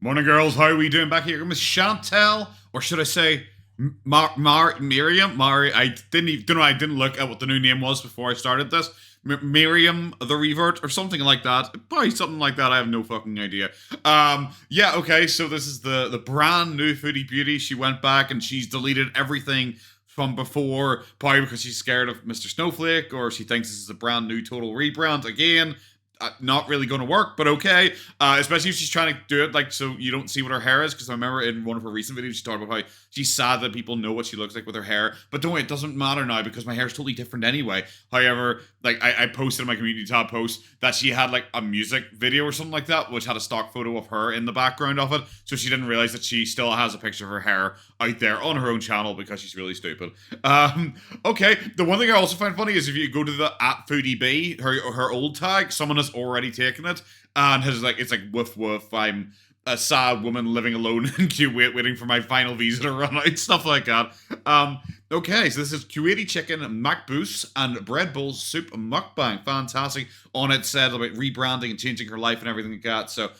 Morning, girls. How are we doing back here? Miss Chantel, or should I say, Miriam? I didn't even, don't know. I didn't look at what the new name was before I started this. Miriam the Revert or something like that. Probably something like that. I have no fucking idea. Yeah. Okay. So this is the brand new Foodie Beauty. She went back and she's deleted everything from before, probably because she's scared of Mr. Snowflake, or she thinks this is a brand new total rebrand again. Not really going to work, but okay. Especially if she's trying to do it like so you don't see what her hair is. Because I remember in one of her recent videos she talked about how she's sad that people know what she looks like with her hair. But don't worry, it doesn't matter now because my hair is totally different anyway. However, like I posted in my community tab post that she had like a music video or something like that, which had a stock photo of her in the background of it. So she didn't realize that she still has a picture of her hair out there on her own channel because she's really stupid. Okay. The one thing I also find funny is if you go to the @FoodieB, her old tag, someone has already taken it and has like, it's like woof woof, I'm a sad woman living alone in Kuwait waiting for my final visa to run out, stuff like that. Okay, so this is Kuwaiti chicken makbous and bread bowl soup mukbang. Fantastic. On it said about rebranding and changing her life and everything like that. So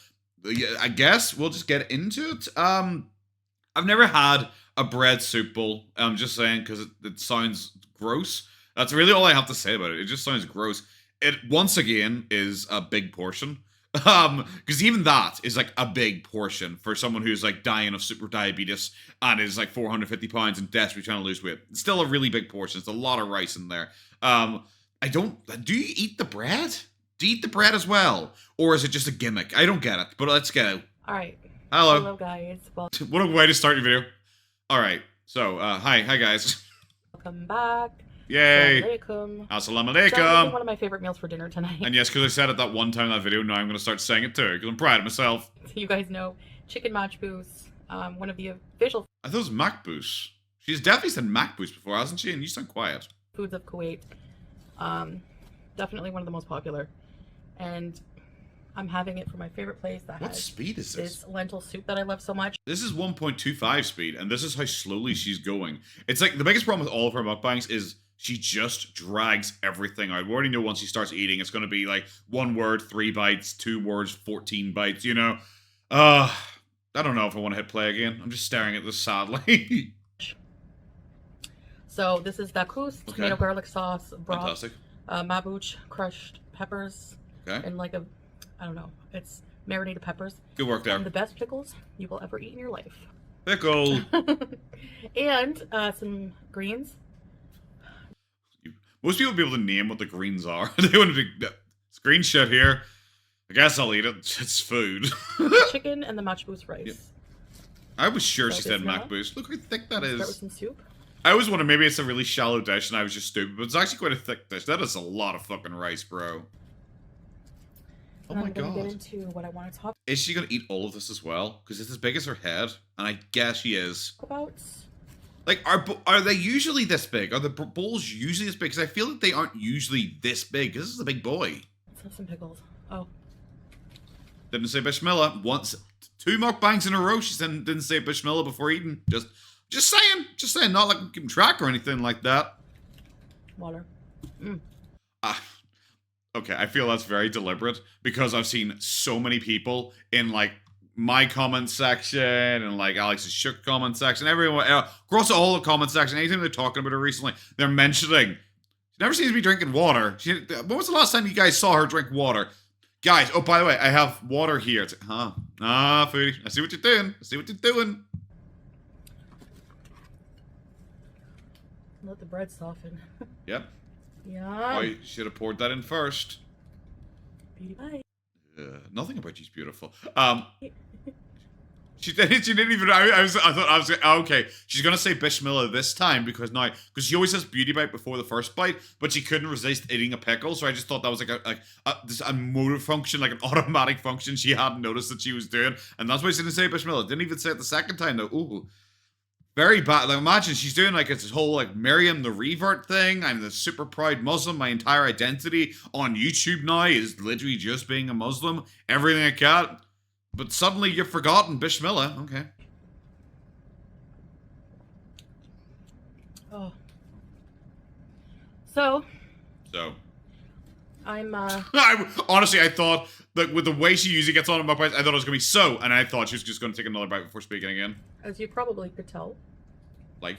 yeah, I guess we'll just get into it. I've never had a bread soup bowl. I'm just saying because it sounds gross. That's really all I have to say about it. It just sounds gross. It once again is a big portion. Because even that is like a big portion for someone who's like dying of super diabetes and is like 450 pounds and desperately trying to lose weight. It's still a really big portion. It's a lot of rice in there. Do you eat the bread? Do you eat the bread as well? Or is it just a gimmick? I don't get it, but let's go. Alright. Hello. Hello, guys. What a way to start your video. Alright, so, hi guys. Welcome back. Yay. Assalamualaikum. Assalamu That alaikum. was one of my favorite meals for dinner tonight. And yes, because I said it that one time in that video, now I'm going to start saying it too, because I'm proud of myself. You guys know chicken makbous, one of the official I thought it was makbous. She's definitely said makbous before, hasn't she? And you sound quiet. foods of Kuwait. Definitely one of the most popular. And I'm having it from my favorite place that What has speed is this? lentil soup that I love so much. This is 1.25 speed, and this is how slowly she's going. It's like, the biggest problem with all of her mukbangs is she just drags everything out. We already know once she starts eating, it's going to be like 1 word, 3 bites, 2 words, 14 bites, you know? I don't know if I want to hit play again. I'm just staring at this sadly. So this is dakus, tomato garlic sauce, broth, Fantastic. mabouch, crushed peppers, Okay. and like I don't know, it's marinated peppers. Good work there. And the best pickles you will ever eat in your life. Pickle. And some greens. Most people would be able to name what the greens are. They wouldn't be, it's green shit here. I guess I'll eat it. It's food. Chicken and the makbous rice. Yep. I was sure So she said bismillah. makbous. Look how thick that Start with is. some soup. I always wondered maybe it's a really shallow dish and I was just stupid, but it's actually quite a thick dish. That is a lot of fucking rice, bro. Oh And my I'm gonna god. get into what I want to talk Is she gonna eat all of this as well? Because it's as big as her head, and I guess she is. about. Like, are they usually this big? Are the bowls usually this big? Because I feel that they aren't usually this big. This is a big boy. Let's have some pickles. Oh, Didn't say Bismillah once. 2 mukbangs in a row. She didn't say Bismillah before eating. Just saying. Not like I'm keeping track or anything like that. water. Okay, I feel that's very deliberate because I've seen so many people in like my comment section and like Alex's shook comment section, everyone across all the comment section, anytime they're talking about her recently, they're mentioning she never seems to be drinking water. When was the last time you guys saw her drink water? Guys, oh by the way, I have water here. It's, Foodie, I see what you're doing. Let the bread soften. Yep. Yeah. I should have poured that in first. Beauty pie. Nothing about you's beautiful. She didn't even. I thought like, okay, she's gonna say Bismillah this time because she always says beauty bite before the first bite, but she couldn't resist eating a pickle. So I just thought that was like a motor function, like an automatic function she hadn't noticed that she was doing, and that's why she didn't say Bismillah. Didn't even say it the second time though. Ooh, very bad. Like imagine she's doing like this whole like Miriam the revert thing. I'm the super proud Muslim. My entire identity on YouTube now is literally just being a Muslim. Everything I got. But suddenly you've forgotten Bismillah. Okay. Oh. So. I'm Honestly, I thought that with the way she usually gets on in my place, I thought it was gonna be so, and I thought she was just gonna take another bite before speaking again. as you probably could tell, Like,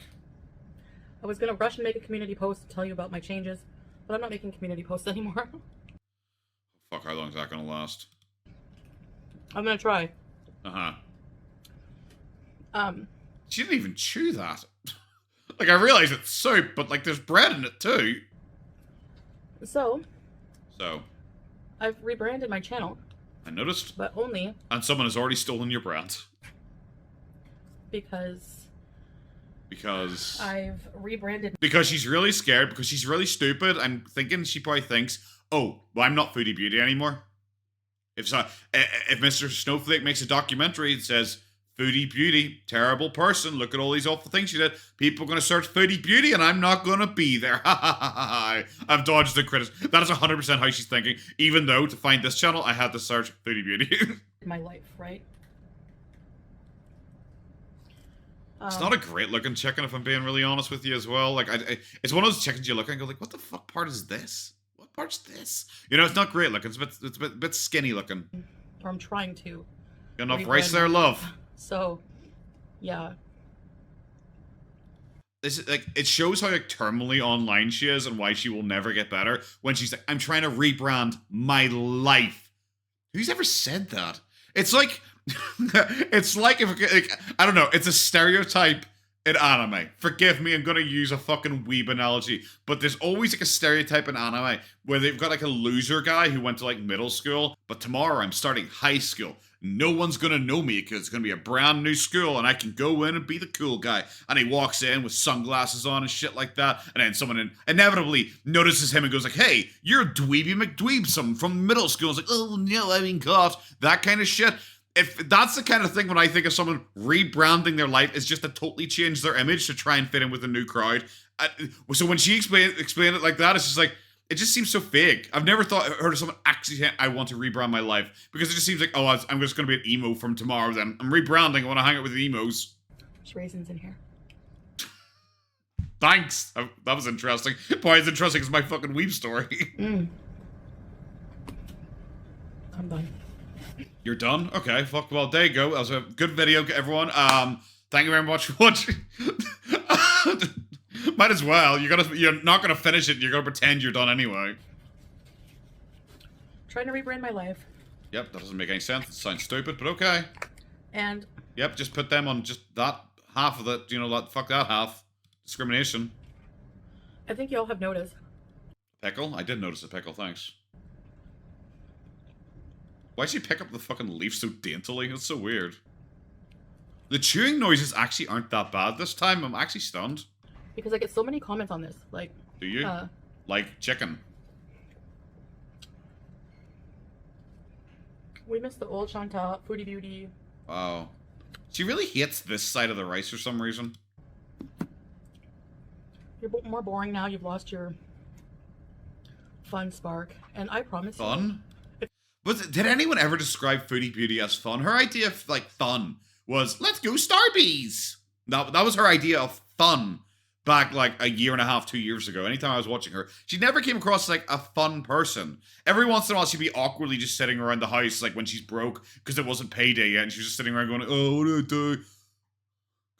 I was gonna rush and make a community post to tell you about my changes, but I'm not making community posts anymore. fuck, how long is that gonna last? I'm gonna try. Uh-huh. Um, She didn't even chew that. Like, I realize it's soup, but, like, there's bread in it, too. so, So, I've rebranded my channel, I noticed. but only And someone has already stolen your brand. because Because... I've rebranded. Because she's really scared, because she's really stupid. I'm thinking she probably thinks, oh, well, I'm not Foodie Beauty anymore. If Mr. Snowflake makes a documentary that says, Foodie Beauty, terrible person, look at all these awful things she did, people are going to search Foodie Beauty and I'm not going to be there. I've dodged the critics. That is 100% how she's thinking, even though to find this channel, I had to search Foodie Beauty. My life, right? It's not a great looking chicken, if I'm being really honest with you as well. Like, it's one of those chickens you look at and go like, what the fuck part is this? What part's this? You know, it's not great looking. It's a bit skinny looking. Or I'm trying to. Got enough rice there, love. So, yeah. This is, like, it shows how like terminally online she is and why she will never get better when she's like, I'm trying to rebrand my life. Who's ever said that? It's like, it's like if like, I don't know. It's a stereotype in anime. Forgive me, I'm gonna use a fucking weeb analogy, but there's always like a stereotype in anime where they've got like a loser guy who went to like middle school, but tomorrow I'm starting high school. No one's gonna know me because it's gonna be a brand new school and I can go in and be the cool guy. And he walks in with sunglasses on and shit like that, and then someone inevitably notices him and goes like, hey, you're Dweeby McDweebsome from middle school. It's like, oh no, I mean caught. That kind of shit. If that's the kind of thing when I think of someone rebranding their life is just to totally change their image to try and fit in with a new crowd. So when she explained it like that, it's just like, it just seems so fake. I've never heard of someone actually saying, I want to rebrand my life. Because it just seems like, oh, I'm just going to be an emo from tomorrow then. I'm rebranding, I want to hang out with the emos. There's raisins in here. Thanks. That was interesting. Why is it interesting? It's my fucking weeb story. I'm done. You're done? Okay, fuck. Well, there you go. That was a good video, everyone. Thank you very much for watching. Might as well. You're not gonna finish it. You're gonna pretend you're done anyway. Trying to rebrand my life. Yep, that doesn't make any sense. It sounds stupid, but okay. And yep, just put them on just that half of it. You know, fuck that half. Discrimination. I think you all have noticed. Pickle? I did notice a pickle. Thanks. Why'd she pick up the fucking leaf so daintily? It's so weird. The chewing noises actually aren't that bad this time. I'm actually stunned. Because I get so many comments on this. Like, do you? Like chicken. We missed the old Chantal, Foodie Beauty. Wow. She really hates this side of the rice for some reason. You're more boring now. You've lost your fun spark. And I promise you. Fun? Did anyone ever describe Foodie Beauty as fun? Her idea of, like, fun was, let's go Starbies! That was her idea of fun back, like, a year and a half, 2 years ago. Anytime I was watching her, she never came across, like, a fun person. Every once in a while, she'd be awkwardly just sitting around the house, like, when she's broke, because it wasn't payday yet, and she was just sitting around going, oh, what do I do?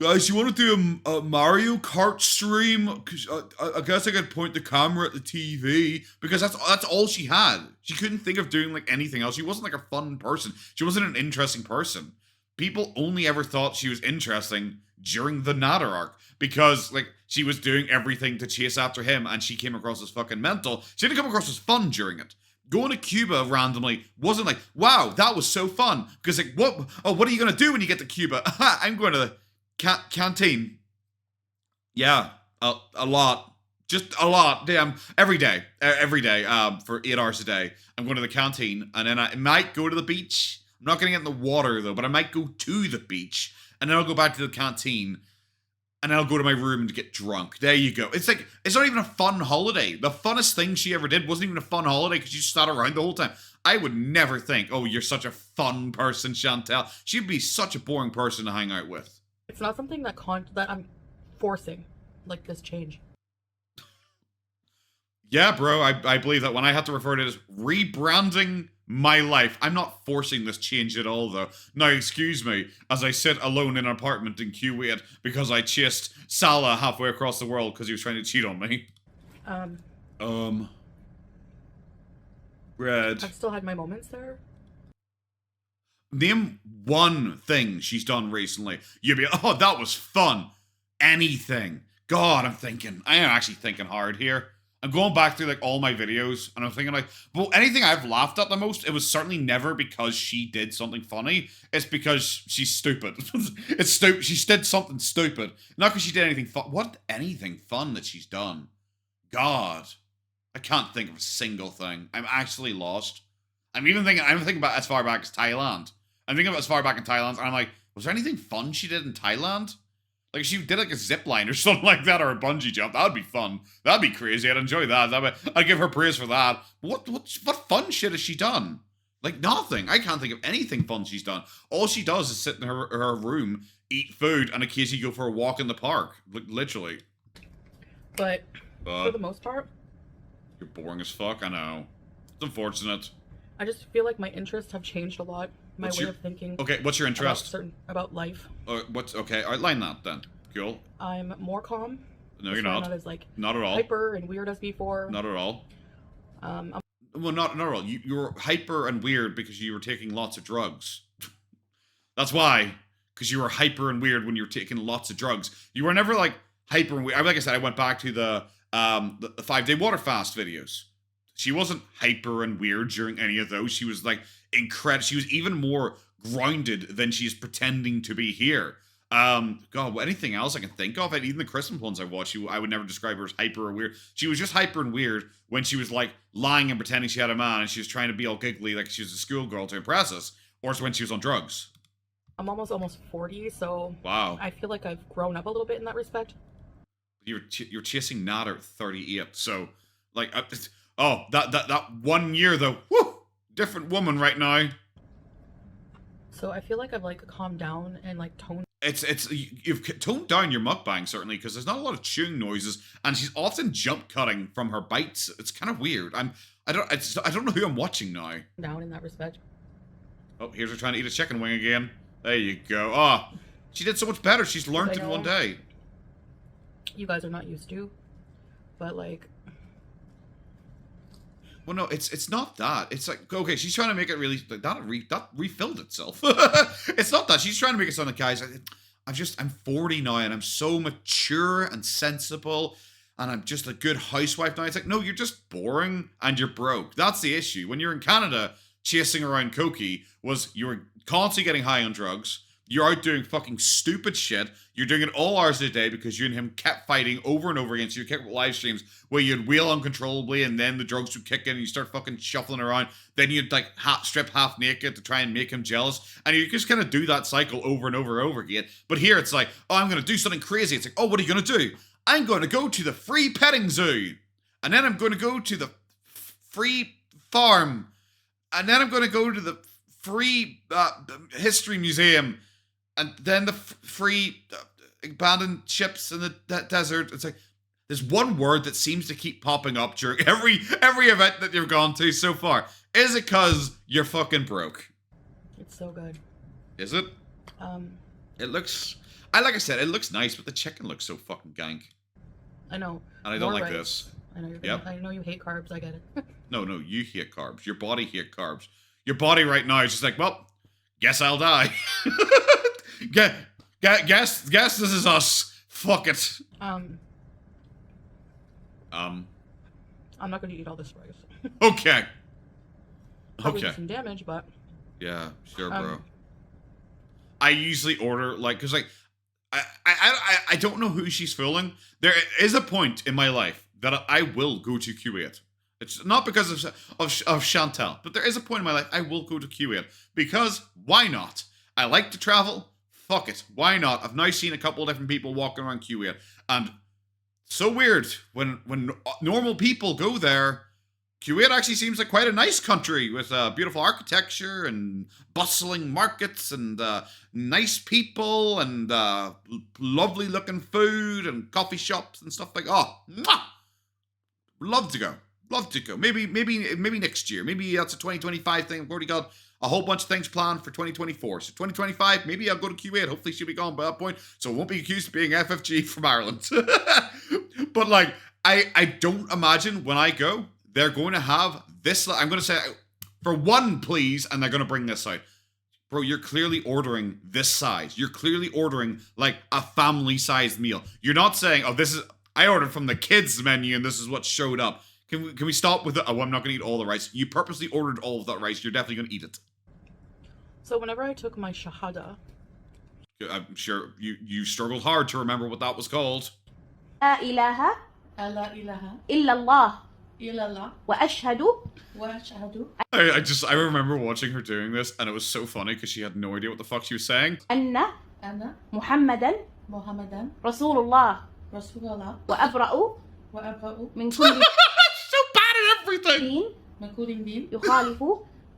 Guys, you want to do a Mario Kart stream? Cause I guess I could point the camera at the TV. Because that's all she had. She couldn't think of doing like anything else. She wasn't like a fun person. She wasn't an interesting person. People only ever thought she was interesting during the Natter arc. Because like she was doing everything to chase after him and she came across as fucking mental. She didn't come across as fun during it. Going to Cuba randomly wasn't like, wow, that was so fun. Because like, what are you going to do when you get to Cuba? I'm going to the canteen. Yeah, a lot. Just a lot. Damn. Every day. For 8 hours a day. I'm going to the canteen. And then I might go to the beach. I'm not going to get in the water, though. But I might go to the beach. And then I'll go back to the canteen. And then I'll go to my room to get drunk. There you go. It's like, it's not even a fun holiday. The funnest thing she ever did wasn't even a fun holiday because she just sat around the whole time. I would never think, oh, you're such a fun person, Chantal. She'd be such a boring person to hang out with. It's not something that I'm forcing, like this change. Yeah, bro, I believe that when I have to refer to it as rebranding my life. I'm not forcing this change at all, though. Now, excuse me, as I sit alone in an apartment in Kuwait because I chased Salah halfway across the world because he was trying to cheat on me. Red. I've still had my moments there. Name one thing she's done recently. You'd be, oh, that was fun. Anything. God, I am actually thinking hard here. I'm going back through like all my videos and I'm thinking like, well, anything I've laughed at the most, it was certainly never because she did something funny. It's because she's stupid. It's stupid. She did something stupid. Not because she did anything fun. What anything fun that she's done? God, I can't think of a single thing. I'm actually lost. I'm thinking about as far back as Thailand. I'm thinking about as far back in Thailand and I'm like, was there anything fun she did in Thailand? Like, if she did, like, a zip line or something like that, or a bungee jump, that would be fun. That'd be crazy. I'd enjoy that. I'd give her praise for that. What fun shit has she done? Like, nothing. I can't think of anything fun she's done. All she does is sit in her room, eat food, and occasionally go for a walk in the park. Like, literally. But for the most part... You're boring as fuck, I know. It's unfortunate. I just feel like my interests have changed a lot. My way of thinking. Okay, what's your interest? About life. Okay, outline that then. Cool. I'm more calm. No, you're not. Not as like not at all. hyper and weird as before. Not at all. Well, not at all. You were hyper and weird because you were taking lots of drugs. That's why. Because you were hyper and weird when you were taking lots of drugs. You were never like hyper and weird. Like I said, I went back to the 5-day water fast videos. She wasn't hyper and weird during any of those. She was like incredible. She was even more grounded than she's pretending to be here. God, anything else I can think of? Even the Christmas ones I watched, I would never describe her as hyper or weird. She was just hyper and weird when she was like lying and pretending she had a man and she was trying to be all giggly like she was a schoolgirl to impress us. Or it's when she was on drugs. I'm almost 40, so wow. I feel like I've grown up a little bit in that respect. You're chasing Nada at 38, so like... Oh, that 1 year though. Woo! Different woman right now. So I feel like I've like calmed down and like toned. You've toned down your mukbang certainly because there's not a lot of chewing noises and she's often jump cutting from her bites. It's kind of weird. I don't know who I'm watching now. Down in that respect. Oh, here's her trying to eat a chicken wing again. There you go. Oh, she did so much better. She's learned in one day. You guys are not used to, but like. Well, no, it's not that. It's like, okay, she's trying to make it really, that refilled itself. It's not that. She's trying to make it sound like, guys, I'm 40 now and I'm so mature and sensible and I'm just a good housewife now. It's like, no, you're just boring and you're broke. That's the issue. When you're in Canada chasing around Cokie you were constantly getting high on drugs. You're out doing fucking stupid shit. You're doing it all hours of the day because you and him kept fighting over and over again. So you kept live streams where you'd wheel uncontrollably and then the drugs would kick in and you start fucking shuffling around. Then you'd like strip half naked to try and make him jealous. And you just kind of do that cycle over and over and over again. But here it's like, oh, I'm going to do something crazy. It's like, oh, what are you going to do? I'm going to go to the free petting zoo. And then I'm going to go to the free farm. And then I'm going to go to the free history museum. And then the free abandoned ships in the desert. It's like there's one word that seems to keep popping up during every event that you've gone to so far. Is it because you're fucking broke? It's so good. Is it? It looks. Like I said, it looks nice, but the chicken looks so fucking gank. I know. And I don't like this. I know. I know you hate carbs. I get it. No, you hate carbs. Your body hates carbs. Your body right now is just like, well, guess I'll die. Guess this is us. Fuck it. I'm not going to eat all this rice. Okay. Probably do some damage, but. Yeah, sure, bro. I usually order because like I don't know who she's fooling. There is a point in my life that I will go to Kuwait. It's not because of Chantal, but there is a point in my life I will go to Kuwait because why not? I like to travel. Fuck it. Why not? I've now seen a couple of different people walking around Kuwait. And so weird. When normal people go there, Kuwait actually seems like quite a nice country with beautiful architecture and bustling markets and nice people and lovely looking food and coffee shops and stuff like that. Oh, mwah! Love to go. Love to go. Maybe next year. Maybe that's a 2025 thing. I've already got a whole bunch of things planned for 2024. So 2025, maybe I'll go to Q8. Hopefully she'll be gone by that point, so I won't be accused of being FFG from Ireland. But like, I don't imagine when I go, they're going to have this. I'm going to say, for one, please, and they're going to bring this out. Bro, you're clearly ordering this size. You're clearly ordering like a family-sized meal. You're not saying, oh, this is, I ordered from the kids menu and this is what showed up. Can we stop with it? Oh, I'm not going to eat all the rice. You purposely ordered all of that rice. You're definitely going to eat it. So whenever I took my shahada, I'm sure you struggled hard to remember what that was called. لا إله لا إله إلا الله إلا الله وأشهد وأشهد I remember watching her doing this, and it was so funny because she had no idea what the fuck she was saying. أن أنا محمدا محمدا رسول الله رسول الله وأبرأ وأبرأ من كل So bad at everything. دين من كل دين يخالف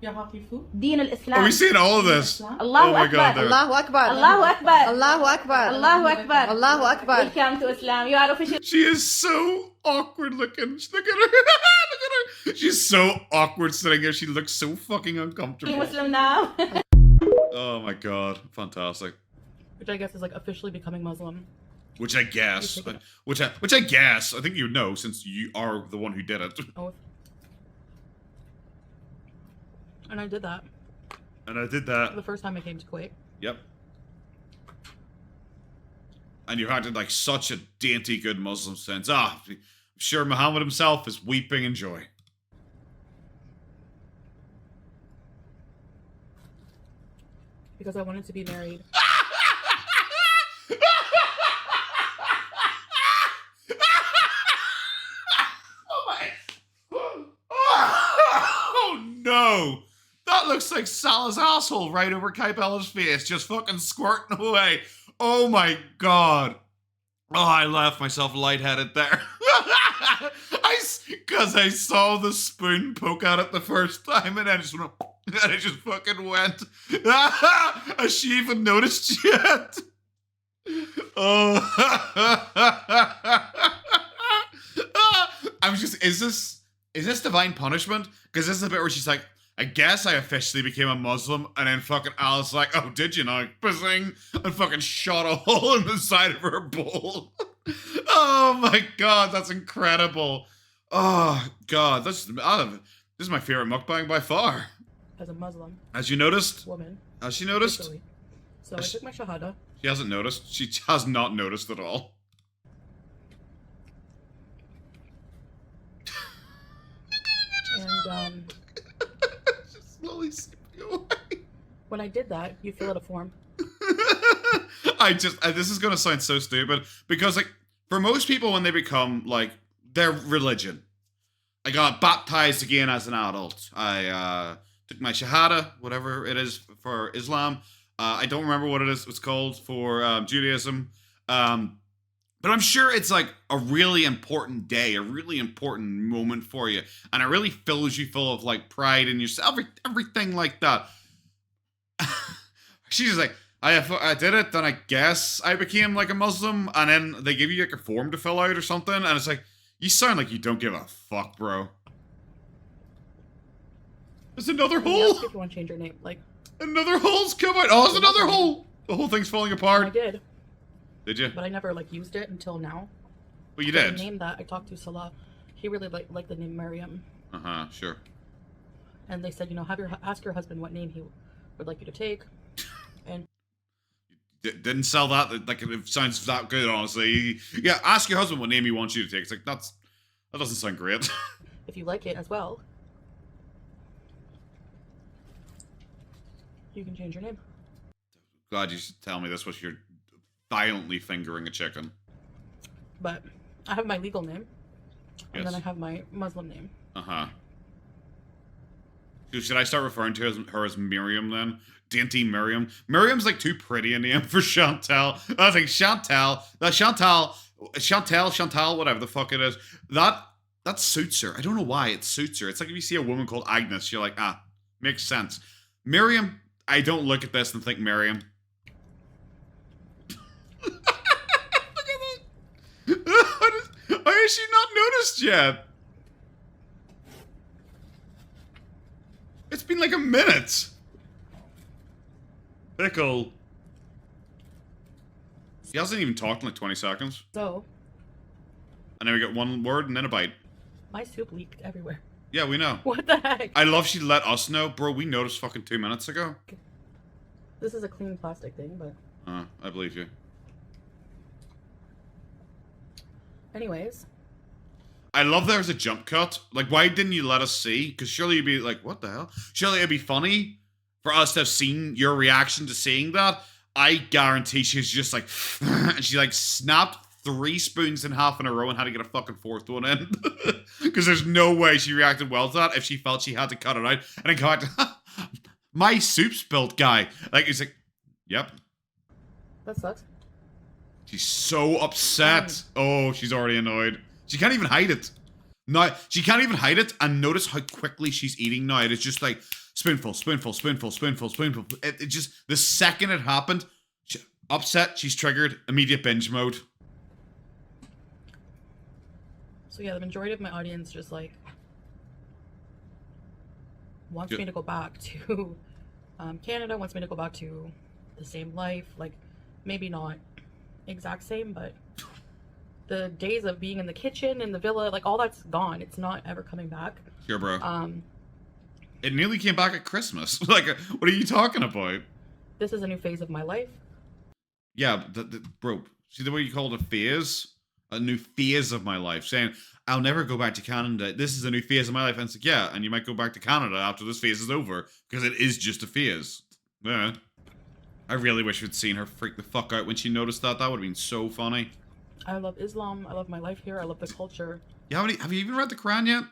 يخالف دين Are الإسلام. we seeing all of this? الإسلام. الله Oh my God, أكبر. there- Allahu Akbar. الله أكبر. Allahu Akbar. الله أكبر. Allahu Akbar. Welcome to Islam. You are official She is so awkward looking. Look at her. Look at her. She's so awkward sitting here. She looks so fucking uncomfortable. Muslim now. Oh my God, fantastic. Which I guess is like officially becoming Muslim. Which I guess, which I guess, I think you know since you are the one who did it. Oath. And I did that And I did that. the first time I came to Kuwait. Yep. And you acted like such a dainty good Muslim sense. Ah, I'm sure Muhammad himself is weeping in joy. Because I wanted to be married. Oh no! That looks like Salah's asshole right over Kai Bella's face, just fucking squirting away. Oh my God. Oh, I left myself lightheaded there. Because I saw the spoon poke at it the first time and I just went, and it just fucking went. Has she even noticed yet? Oh. I was just, is this divine punishment? Because this is the bit where she's like, I guess I officially became a Muslim, and then fucking Alice like, oh, did you now? Pissing, and fucking shot a hole in the side of her bowl. Oh my God, that's incredible. Oh God, this is my favorite mukbang by far. As a Muslim As you noticed? woman. Has she noticed? officially. So I took my shahada. She hasn't noticed. She has not noticed at all. And Just slowly slipping away. when I did that, you fill out a form. This is gonna sound so stupid because like for most people when they become like their religion, I got baptized again as an adult. I took my shahada, whatever it is for Islam. I don't remember what it's called for Judaism. But I'm sure it's like a really important day, a really important moment for you. And it really fills you full of like pride in yourself, everything like that. She's just like, I did it, then I guess I became like a Muslim. And then they give you like a form to fill out or something. And it's like, you sound like you don't give a fuck, bro. There's another And they hole. ask if you want to change your name. Like, Another hole's come out. Oh, there's another hole. The whole thing's falling I apart. did, Did you? but I never like used it until now. Well, you But did. The name that I talked to Salah, he really liked the name Maryam. Uh-huh, sure. And they said, you know, ask your husband what name he would like you to take. And Didn't sell that. Like, it sounds that good, honestly. Yeah, ask your husband what name he wants you to take. It's like, that doesn't sound great. if you like it as well, you can change your name. Glad you should tell me this was you're violently fingering a chicken. But I have my legal name, and Yes. then I have my Muslim name. Uh-huh. So should I start referring to her as Miriam then? Dainty Miriam. Miriam's like too pretty a name for Chantal. I was like, Chantal, whatever the fuck it is. That suits her. I don't know why it suits her. It's like if you see a woman called Agnes, you're like, ah, makes sense. Miriam, I don't look at this and think Miriam. Look at that. Why has she not noticed yet? It's been like a minute. Pickle. He hasn't even talked in like 20 seconds. So, And then we get one word and then a bite. my soup leaked everywhere. Yeah, we know. What the heck? I love she let us know. Bro, we noticed fucking 2 minutes ago. This is a clean plastic thing, but... I believe you. Anyways. I love there's a jump cut. Like, why didn't you let us see? Because surely you'd be like, what the hell? Surely it'd be funny for us to have seen your reaction to seeing that. I guarantee she's just like, and she like snapped 3 spoons in half in a row and had to get a fucking 4th one in. Because there's no way she reacted well to that if she felt she had to cut it out. And then come back to, my soup spilt, guy. Like, he's like, yep. That sucks. She's so upset. Oh, she's already annoyed. She can't even hide it. No, she can't even hide it. And notice how quickly she's eating now. It's just like spoonful, spoonful, spoonful, spoonful, spoonful. It just, the second it happened, upset, she's triggered, immediate binge mode. So yeah, the majority of my audience just like wants me to go back to Canada, wants me to go back to the same life. Like, maybe not exact same, but the days of being in the kitchen in the villa, like all that's gone. It's not ever coming back. Here, bro. It nearly came back at Christmas. Like, what are you talking about? This is a new phase of my life. Yeah, bro. See the way you called it phase? A new phase of my life. Saying, I'll never go back to Canada. This is a new phase of my life. And it's like, yeah, and you might go back to Canada after this phase is over. Because it is just a phase. Yeah. I really wish we'd seen her freak the fuck out when she noticed that. That would have been so funny. I love Islam. I love my life here. I love the culture. Yeah, have you even read the Quran yet?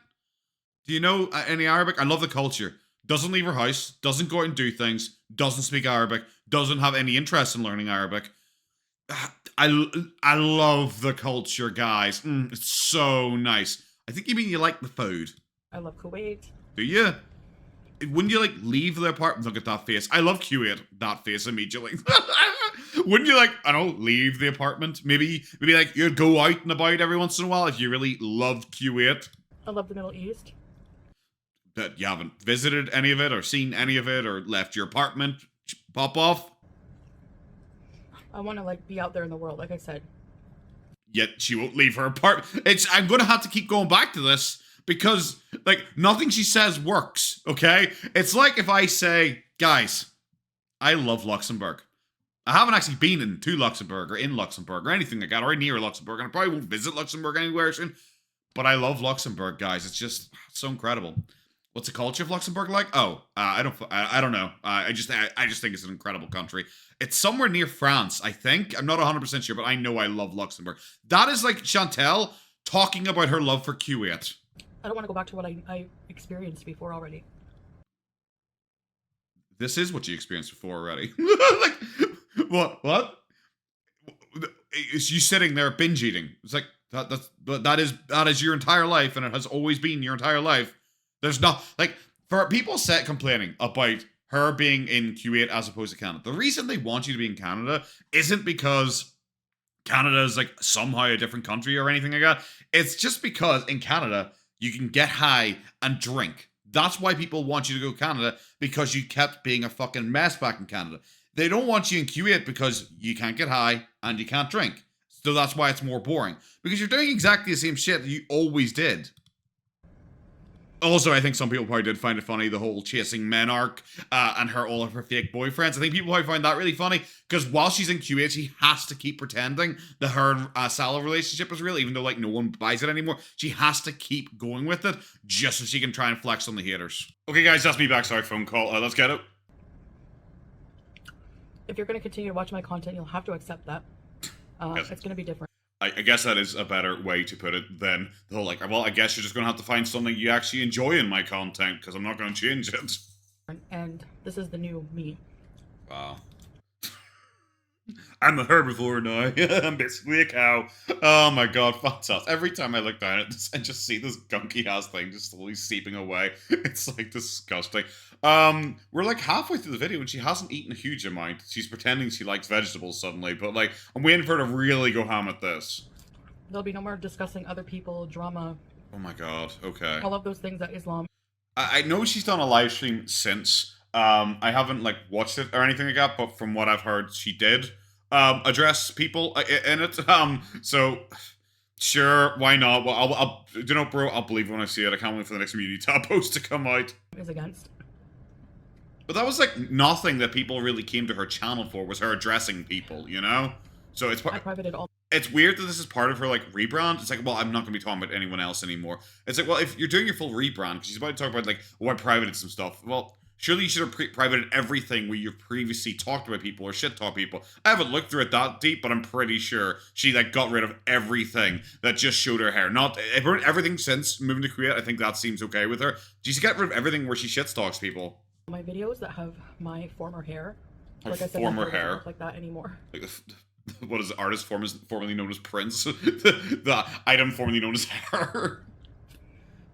Do you know any Arabic? I love the culture. Doesn't leave her house. Doesn't go out and do things. Doesn't speak Arabic. Doesn't have any interest in learning Arabic. I love the culture, guys. It's so nice. I think you mean you like the food. I love Kuwait. Do you? Wouldn't you like leave the apartment? Look at that face. I love Kuwait. That face immediately. Wouldn't you like, I don't know, leave the apartment? Maybe like you'd go out and about every once in a while if you really loved Kuwait. I love the Middle East. That you haven't visited any of it or seen any of it or left your apartment pop off. I want to like be out there in the world, like I said. Yet she won't leave her apartment. I'm gonna have to keep going back to this because like nothing she says works. Okay, it's like if I say, guys, I love Luxembourg. I haven't actually been to Luxembourg or in Luxembourg or anything like that or near Luxembourg, and I probably won't visit Luxembourg anywhere soon. But I love Luxembourg, guys. It's just so incredible. What's the culture of Luxembourg like? Oh, I don't know. I just think it's an incredible country. It's somewhere near France, I think. I'm not 100% sure, but I know I love Luxembourg. That is like Chantel talking about her love for Kuwait. I don't want to go back to what I experienced before already. This is what you experienced before already. Like, what? Is you sitting there binge eating? It's like that is your entire life, and it has always been your entire life. There's not like for people complaining about her being in Kuwait as opposed to Canada. The reason they want you to be in Canada isn't because Canada is like somehow a different country or anything like that. It's just because in Canada you can get high and drink. That's why people want you to go to Canada, because you kept being a fucking mess back in Canada. They don't want you in Kuwait because you can't get high and you can't drink. So that's why it's more boring. Because you're doing exactly the same shit that you always did. Also, I think some people probably did find it funny, the whole chasing men arc, and all of her fake boyfriends. I think people probably find that really funny, because while she's in Kuwait, she has to keep pretending that her and Salah relationship is real, even though, like, no one buys it anymore. She has to keep going with it, just so she can try and flex on the haters. Okay, guys, that's me back. Sorry, phone call. Let's get it. If you're going to continue to watch my content, you'll have to accept that. Yes. It's going to be different. I guess that is a better way to put it than the whole, like, well, I guess you're just going to have to find something you actually enjoy in my content, because I'm not going to change it. And this is the new me. Wow. I'm a herbivore now. I'm basically a cow. Oh my god, fantastic. Every time I look down at this, I just see this gunky ass thing just slowly seeping away. It's like disgusting. We're like halfway through the video and she hasn't eaten a huge amount. She's pretending she likes vegetables suddenly, but like, I'm waiting for her to really go ham at this. There'll be no more discussing other people, drama. Oh my god, okay. All of those things that Islam. I know she's done a live stream since. I haven't like watched it or anything like that, but from what I've heard, she did address people in it. So sure, why not? Well, I'll you know, bro, I'll believe it when I see it. I can't wait for the next community tab post to come out. Is against. But that was like nothing that people really came to her channel for, was her addressing people, you know? So it's I privated all. it's weird that this is part of her like rebrand. It's like, well, I'm not going to be talking about anyone else anymore. It's like, well, if you're doing your full rebrand, because she's about to talk about like, oh, I privated some stuff. Well, surely you should have privated everything where you've previously talked about people or shit talk people. I haven't looked through it that deep, but I'm pretty sure she like got rid of everything that just showed her hair. Not everything since moving to Kuwait. I think that seems okay with her. She's got rid of everything where she shit talks people. My videos that have my former hair. Her Like I said, former my hair hair. doesn't look like that anymore. Like what is the artist formerly known as Prince? the item formerly known as hair.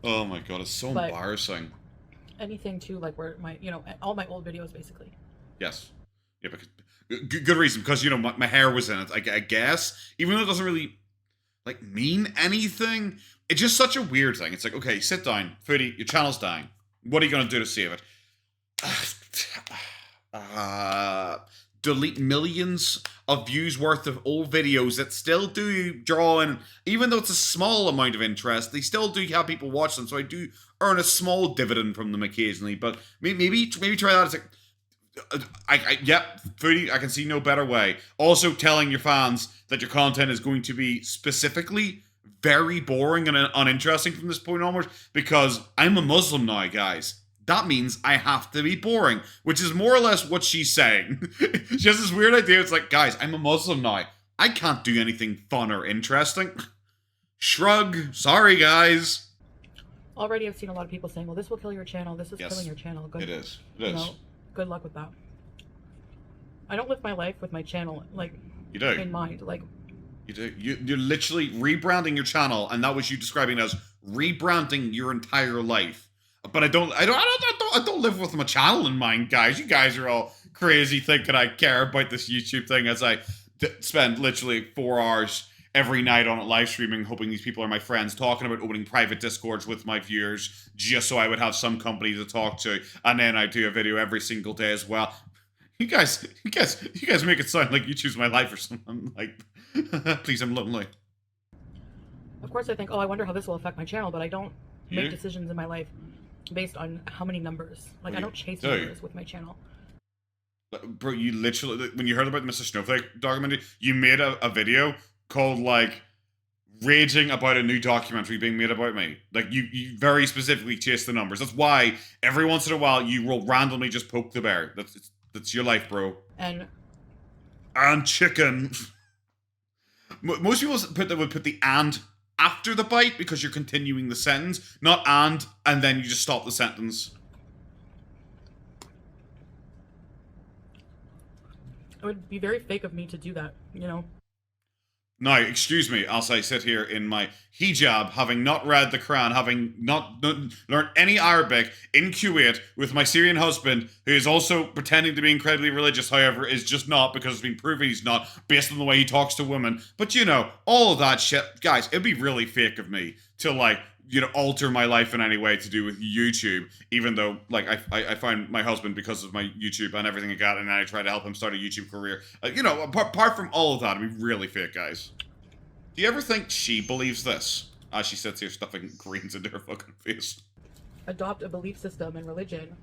Oh my god, it's so embarrassing. Anything too, like where my, you know, all my old videos basically. Yes. Yeah, because good reason, because you know my hair was in it. I guess, even though it doesn't really like mean anything, it's just such a weird thing. It's like, okay, sit down, Foodie, your channel's dying. What are you gonna do to save it? Delete millions of views worth of old videos that still do draw in, even though it's a small amount of interest, they still do have people watch them, so I do earn a small dividend from them occasionally. But maybe try that. It's like, yep, Foodie, I can see no better way. Also telling your fans that your content is going to be specifically very boring and uninteresting from this point onwards, because I'm a Muslim now, guys. That means I have to be boring, which is more or less what she's saying. She has this weird idea. It's like, guys, I'm a Muslim now. I can't do anything fun or interesting. Shrug. Sorry, guys. Already I've seen a lot of people saying, well, this will kill your channel. This is killing your channel. Good. It is. It is. You know, good luck with that. I don't live my life with my channel, like, you do. in mind. Like, you do. You're literally rebranding your channel, and that was you describing it as rebranding your entire life. But I don't live with my channel in mind, guys. You guys are all crazy thinking I care about this YouTube thing, as I spend literally 4 hours every night on it live streaming, hoping these people are my friends, talking about opening private Discords with my viewers, just so I would have some company to talk to, and then I do a video every single day as well. You guys make it sound like you choose my life or something. Like, please, I'm lonely. Of course, I think, oh, I wonder how this will affect my channel, but I don't make decisions in my life based on how many numbers. Like, I don't chase numbers with my channel. Bro, you literally, when you heard about the Mr. Snowflake documentary, you made a video called, like, raging about a new documentary being made about me. Like, you very specifically chase the numbers. That's why every once in a while you will randomly just poke the bear. That's your life, bro. And chicken. Most people would put the and after the bite because you're continuing the sentence, not and then you just stop the sentence. It would be very fake of me to do that, you know? Now, excuse me, as I sit here in my hijab, having not read the Quran, having not learned any Arabic in Kuwait with my Syrian husband, who is also pretending to be incredibly religious, however, is just not, because it's been proven he's not, based on the way he talks to women. But, you know, all of that shit, guys, it'd be really fake of me to, like, you know, alter my life in any way to do with YouTube, even though, like, I found my husband because of my YouTube and everything like that, and I try to help him start a YouTube career. You know, apart from all of that, it'd be really fake, guys. Do you ever think she believes this? As she sits here stuffing greens into her fucking face. Adopt a belief system and religion.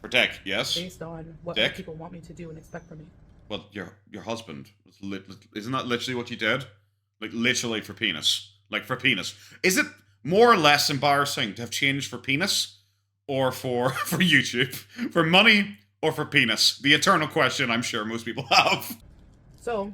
For dick, yes? Based on what people want me to do and expect from me. Well, your husband, isn't that literally what you did? Like, literally for penis. Like, for penis. Is it more or less embarrassing to have changed for penis or for YouTube? For money or for penis? The eternal question I'm sure most people have. So,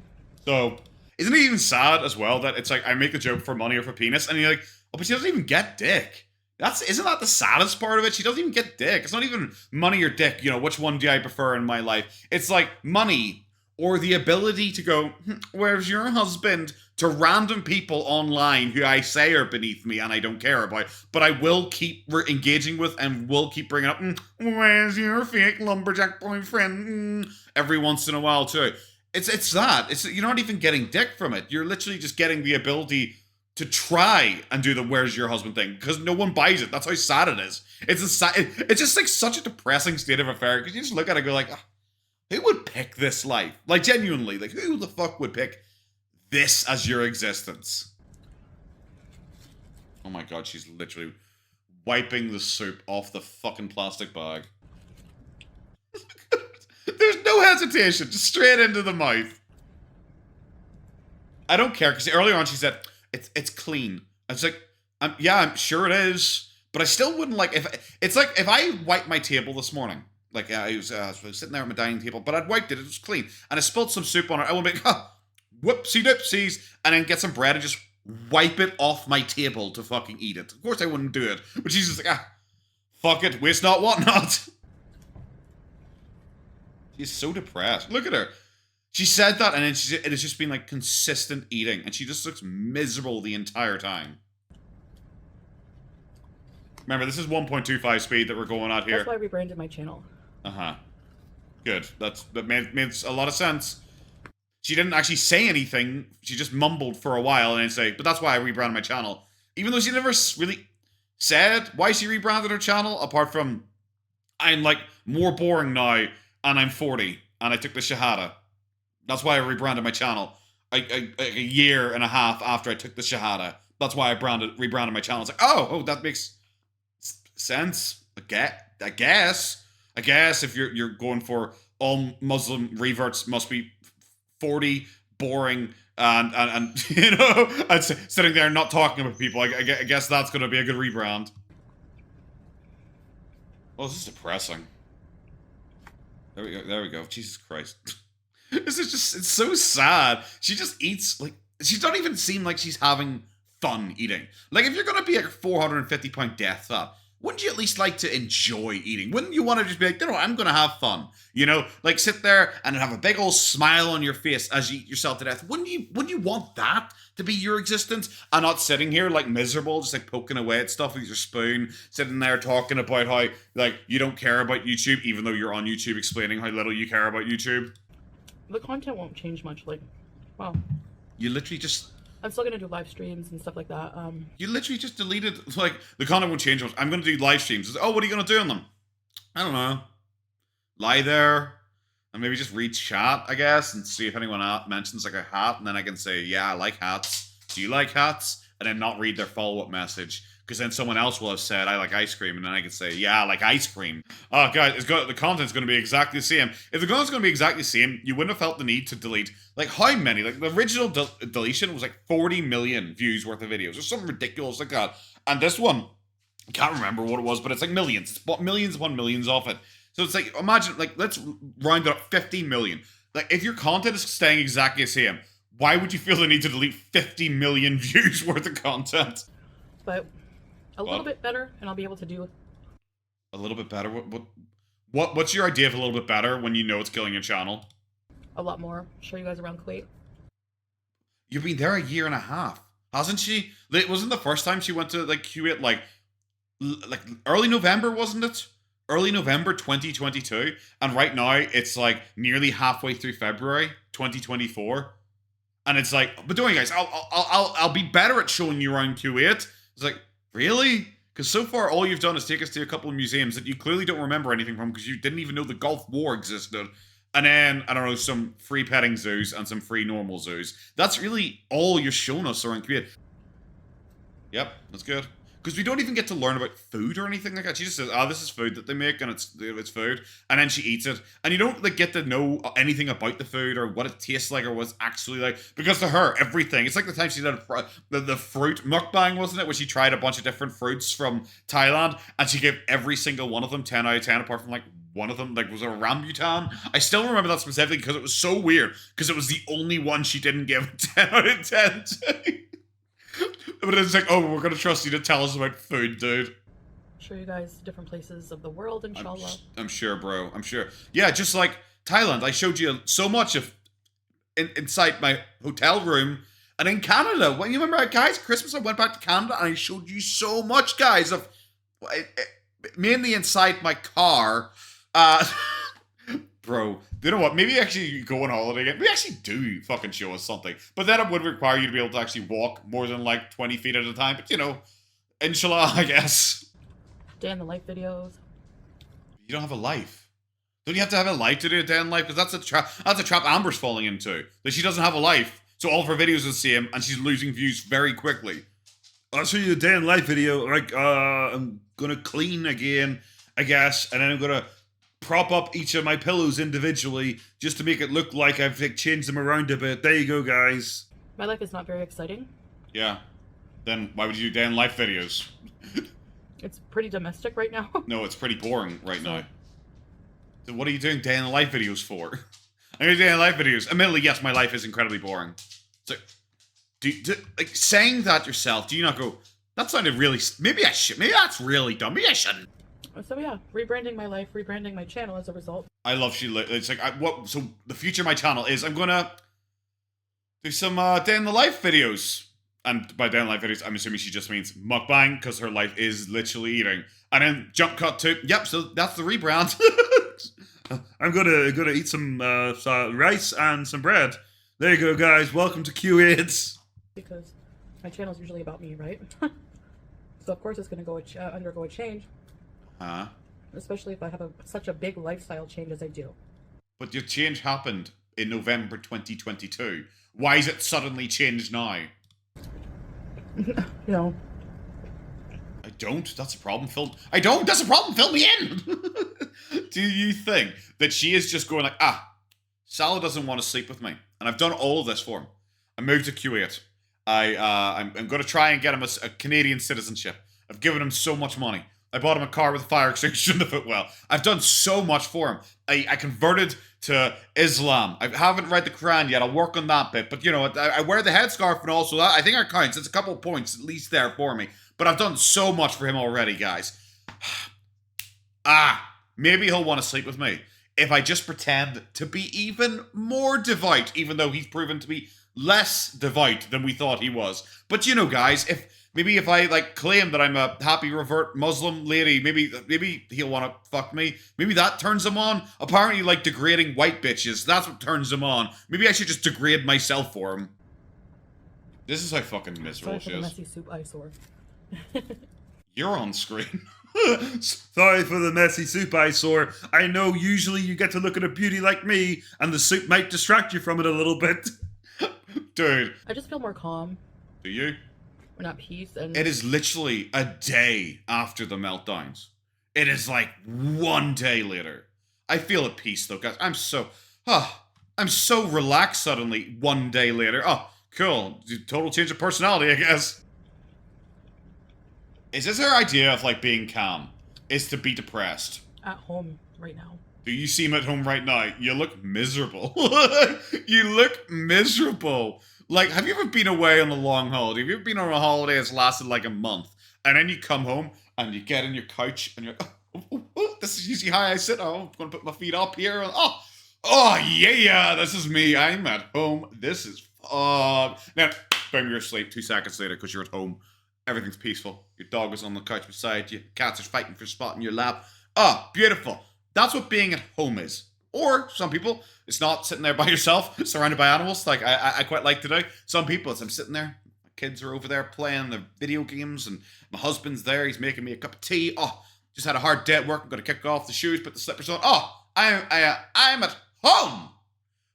isn't it even sad as well that it's like I make the joke for money or for penis, and you're like, oh, but she doesn't even get dick. Isn't that the saddest part of it? She doesn't even get dick. It's not even money or dick, you know, which one do I prefer in my life? It's like money or the ability to go, where's your husband? To random people online who I say are beneath me and I don't care about, but I will keep engaging with and will keep bringing up, where's your fake lumberjack boyfriend? Every once in a while too. It's that. You're not even getting dick from it. You're literally just getting the ability to try and do the "Where's your husband" thing because no one buys it. That's how sad it is. It's just like such a depressing state of affair because you just look at it and go like, who would pick this life? Like genuinely, like who the fuck would pick this as your existence? Oh my god, she's literally wiping the soup off the fucking plastic bag. There's no hesitation, just straight into the mouth. I don't care, because earlier on she said, it's clean. I was like, yeah, I'm sure it is, but I still wouldn't like, it's like if I wiped my table this morning, like I was sitting there at my dining table, but I'd wiped it, it was clean, and I spilled some soup on it, I would be like, whoopsie doopsies, and then get some bread and just wipe it off my table to fucking eat it. Of course I wouldn't do it, but she's just like, fuck it, waste not, want not. She's so depressed. Look at her. She said that, and then it has just been like consistent eating, and she just looks miserable the entire time. Remember, this is 1.25 speed that we're going at here. That's why I rebranded my channel. Good. That made a lot of sense. She didn't actually say anything. She just mumbled for a while and then say, but that's why I rebranded my channel. Even though she never really said why she rebranded her channel, apart from, I'm like more boring now, and I'm 40, and I took the Shahada. That's why I rebranded my channel. A year and a half after I took the Shahada. That's why I rebranded my channel. It's like, oh, that makes sense. I guess if you're going for all Muslim reverts must be 40, boring, and you know, and sitting there not talking about people. I guess that's going to be a good rebrand. Well, this is depressing. There we go. Jesus Christ. This is just, it's so sad. She just eats, like, she doesn't even seem like she's having fun eating. Like, if you're going to be a 450-pound death fat, wouldn't you at least like to enjoy eating? Wouldn't you want to just be like, you know, I'm going to have fun? You know, like sit there and have a big old smile on your face as you eat yourself to death. Wouldn't you want that to be your existence? And not sitting here like miserable, just like poking away at stuff with your spoon, sitting there talking about how, like, you don't care about YouTube, even though you're on YouTube explaining how little you care about YouTube. The content won't change much, like, wow. You literally just... I'm still gonna do live streams and stuff like that. You literally just deleted, like, the content won't change much. I'm gonna do live streams. Oh, what are you gonna do on them? I don't know. Lie there and maybe just read chat, I guess, and see if anyone mentions like a hat, and then I can say, yeah, I like hats. Do you like hats? And then not read their follow-up message, because then someone else will have said, I like ice cream, and then I can say, yeah, I like ice cream. Oh, guys, the content's going to be exactly the same. If the content's going to be exactly the same, you wouldn't have felt the need to delete, like, how many? Like, the original deletion was like 40 million views worth of videos, or something ridiculous like that. And this one, I can't remember what it was, but it's like millions. It's millions upon millions of it. So it's like, imagine, like, let's round it up 50 million. Like, if your content is staying exactly the same, why would you feel the need to delete 50 million views worth of content? But a little bit better, and I'll be able to do a little bit better. What's your idea of a little bit better when you know it's killing your channel? a lot more. Show you guys around Kuwait. You've been there a year and a half, hasn't she? It wasn't the first time she went to like Kuwait, like early November, wasn't it? Early November 2022, and right now it's like nearly halfway through February 2024. And it's like, but don't worry, guys, I'll be better at showing you around Kuwait. It's like, really? Because so far all you've done is take us to a couple of museums that you clearly don't remember anything from because you didn't even know the Gulf War existed. And then, I don't know, some free petting zoos and some free normal zoos. That's really all you're showing us around Kuwait. Yep, that's good. Because we don't even get to learn about food or anything like that. She just says, oh, this is food that they make, and it's food. And then she eats it. And you don't like get to know anything about the food or what it tastes like or what it's actually like. Because to her, everything. It's like the time she did the fruit mukbang, wasn't it? Where she tried a bunch of different fruits from Thailand. And she gave every single one of them 10 out of 10, apart from like one of them, like, was a rambutan. I still remember that specifically because it was so weird. Because it was the only one she didn't give 10 out of 10 to. But it's like, oh, we're going to trust you to tell us about food, dude. Show you guys different places of the world, inshallah. I'm sure, bro. I'm sure. Yeah, just like Thailand. I showed you so much of inside my hotel room. And in Canada, when you remember, guys, Christmas, I went back to Canada and I showed you so much, guys, of mainly inside my car. Bro, you know what? Maybe actually go on holiday again. We actually do fucking show us something. But then it would require you to be able to actually walk more than like 20 feet at a time. But you know, inshallah, I guess. Day in the life videos. You don't have a life. Don't you have to have a life to do a day in life? Because that's a trap. That's a trap Amber's falling into. That she doesn't have a life, so all of her videos are the same, and she's losing views very quickly. I'll show you a day in life video. Like, I'm gonna clean again, I guess, and then I'm gonna prop up each of my pillows individually just to make it look like I've like, changed them around a bit. There you go, guys. My life is not very exciting. Yeah. Then why would you do day in life videos? It's pretty domestic right now. No, it's pretty boring right now. So what are you doing day in the life videos for? I'm doing day in the life videos. Admittedly, yes, my life is incredibly boring. So, like saying that yourself, do you not go, that sounded really, maybe I should, maybe that's really dumb, maybe I shouldn't. So yeah, rebranding my life, rebranding my channel as a result. I love it's like, so the future of my channel is I'm gonna do some day in the life videos. And by day in the life videos, I'm assuming she just means mukbang, because her life is literally eating. And then jump cut to, yep, so that's the rebrand. I'm gonna eat some rice and some bread. There you go, guys. Welcome to Q8. Because my channel is usually about me, right? So of course it's gonna go undergo a change. Especially if I have such a big lifestyle change as I do. But your change happened in November 2022. Why is it suddenly changed now? You know. I don't. That's a problem. I don't. That's a problem. Fill me in. Do you think that she is just going like, Salah doesn't want to sleep with me, and I've done all of this for him. I moved to Kuwait. I'm going to try and get him a Canadian citizenship. I've given him so much money. I bought him a car with a fire extinguisher in it. Well, I've done so much for him. I converted to Islam. I haven't read the Quran yet. I'll work on that bit. But, you know, I wear the headscarf and all, so that, I think that counts. It's a couple of points at least there for me. But I've done so much for him already, guys. Maybe he'll want to sleep with me if I just pretend to be even more devout, even though he's proven to be less devout than we thought he was. But, you know, guys, Maybe if I, like, claim that I'm a happy revert Muslim lady, maybe he'll want to fuck me. Maybe that turns him on. Apparently, like, degrading white bitches, that's what turns him on. Maybe I should just degrade myself for him. This is how fucking miserable she is. Messy soup eyesore. You're on screen. Sorry for the messy soup eyesore. I know usually you get to look at a beauty like me, and the soup might distract you from it a little bit. Dude. I just feel more calm. Do you? We're not peace, and it is literally a day after the meltdowns. It is like 1 day later. I feel at peace though, guys. I'm so relaxed suddenly 1 day later. Oh, cool. Total change of personality, I guess. Is this her idea of like being calm? Is to be depressed? At home right now. Do you seem at home right now? You look miserable. You look miserable. Like, have you ever been away on a long holiday? Have you ever been on a holiday that's lasted like a month? And then you come home and you get in your couch and you're like, this is usually how I sit. Oh, I'm going to put my feet up here. Oh, yeah, this is me. I'm at home. This is fun. Now, boom, you're asleep 2 seconds later because you're at home. Everything's peaceful. Your dog is on the couch beside you. Cats are fighting for a spot in your lap. Oh, beautiful. That's what being at home is. Or some people, it's not sitting there by yourself, surrounded by animals, like I quite like to do. Some people, it's I'm sitting there, my kids are over there playing their video games, and my husband's there, he's making me a cup of tea. Oh, just had a hard day at work, I'm going to kick off the shoes, put the slippers on. Oh, I'm at home.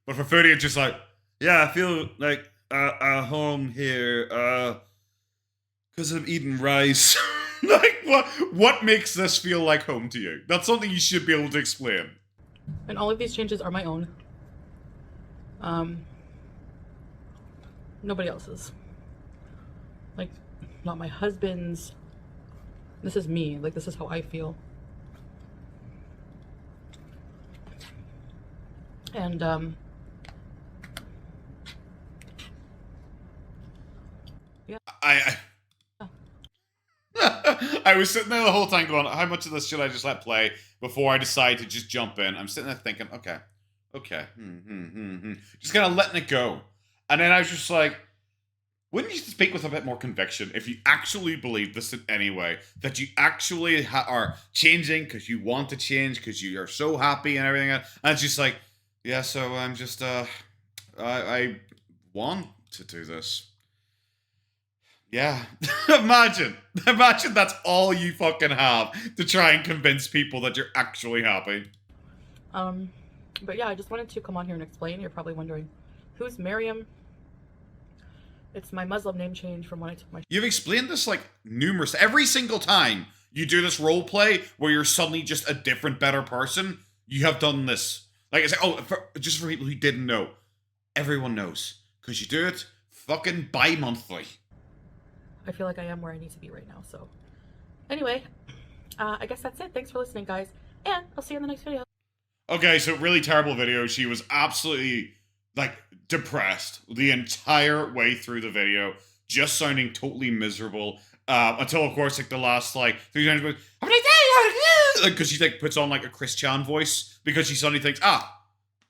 But for Foodie, it's just like, yeah, I feel like at home here, because I'm eating rice. Like, what makes this feel like home to you? That's something you should be able to explain. And all of these changes are my own. Nobody else's. Like, not my husband's. This is me. Like, this is how I feel. And, yeah. I was sitting there the whole time going, how much of this should I just let play before I decide to just jump in? I'm sitting there thinking, okay. Just kind of letting it go. And then I was just like, Wouldn't you speak with a bit more conviction if you actually believe this in any way? That you actually are changing because you want to change, because you are so happy and everything. And it's just like, yeah, so I'm just, I want to do this. Yeah. Imagine that's all you fucking have to try and convince people that you're actually happy. But yeah, I just wanted to come on here and explain. You're probably wondering, who's Miriam? It's my Muslim name change from when I took my... You've explained this like numerous... Every single time you do this role play where you're suddenly just a different, better person, you have done this. Like, it's like, just for people who didn't know, everyone knows. Because you do it fucking bi-monthly. I feel like I am where I need to be right now, so... Anyway, I guess that's it. Thanks for listening, guys. And I'll see you in the next video. Okay, so really terrible video. She was absolutely, like, depressed the entire way through the video, just sounding totally miserable, until, of course, like, the last, like, 3 times, because she, like, puts on, like, a Chris Chan voice, because she suddenly thinks,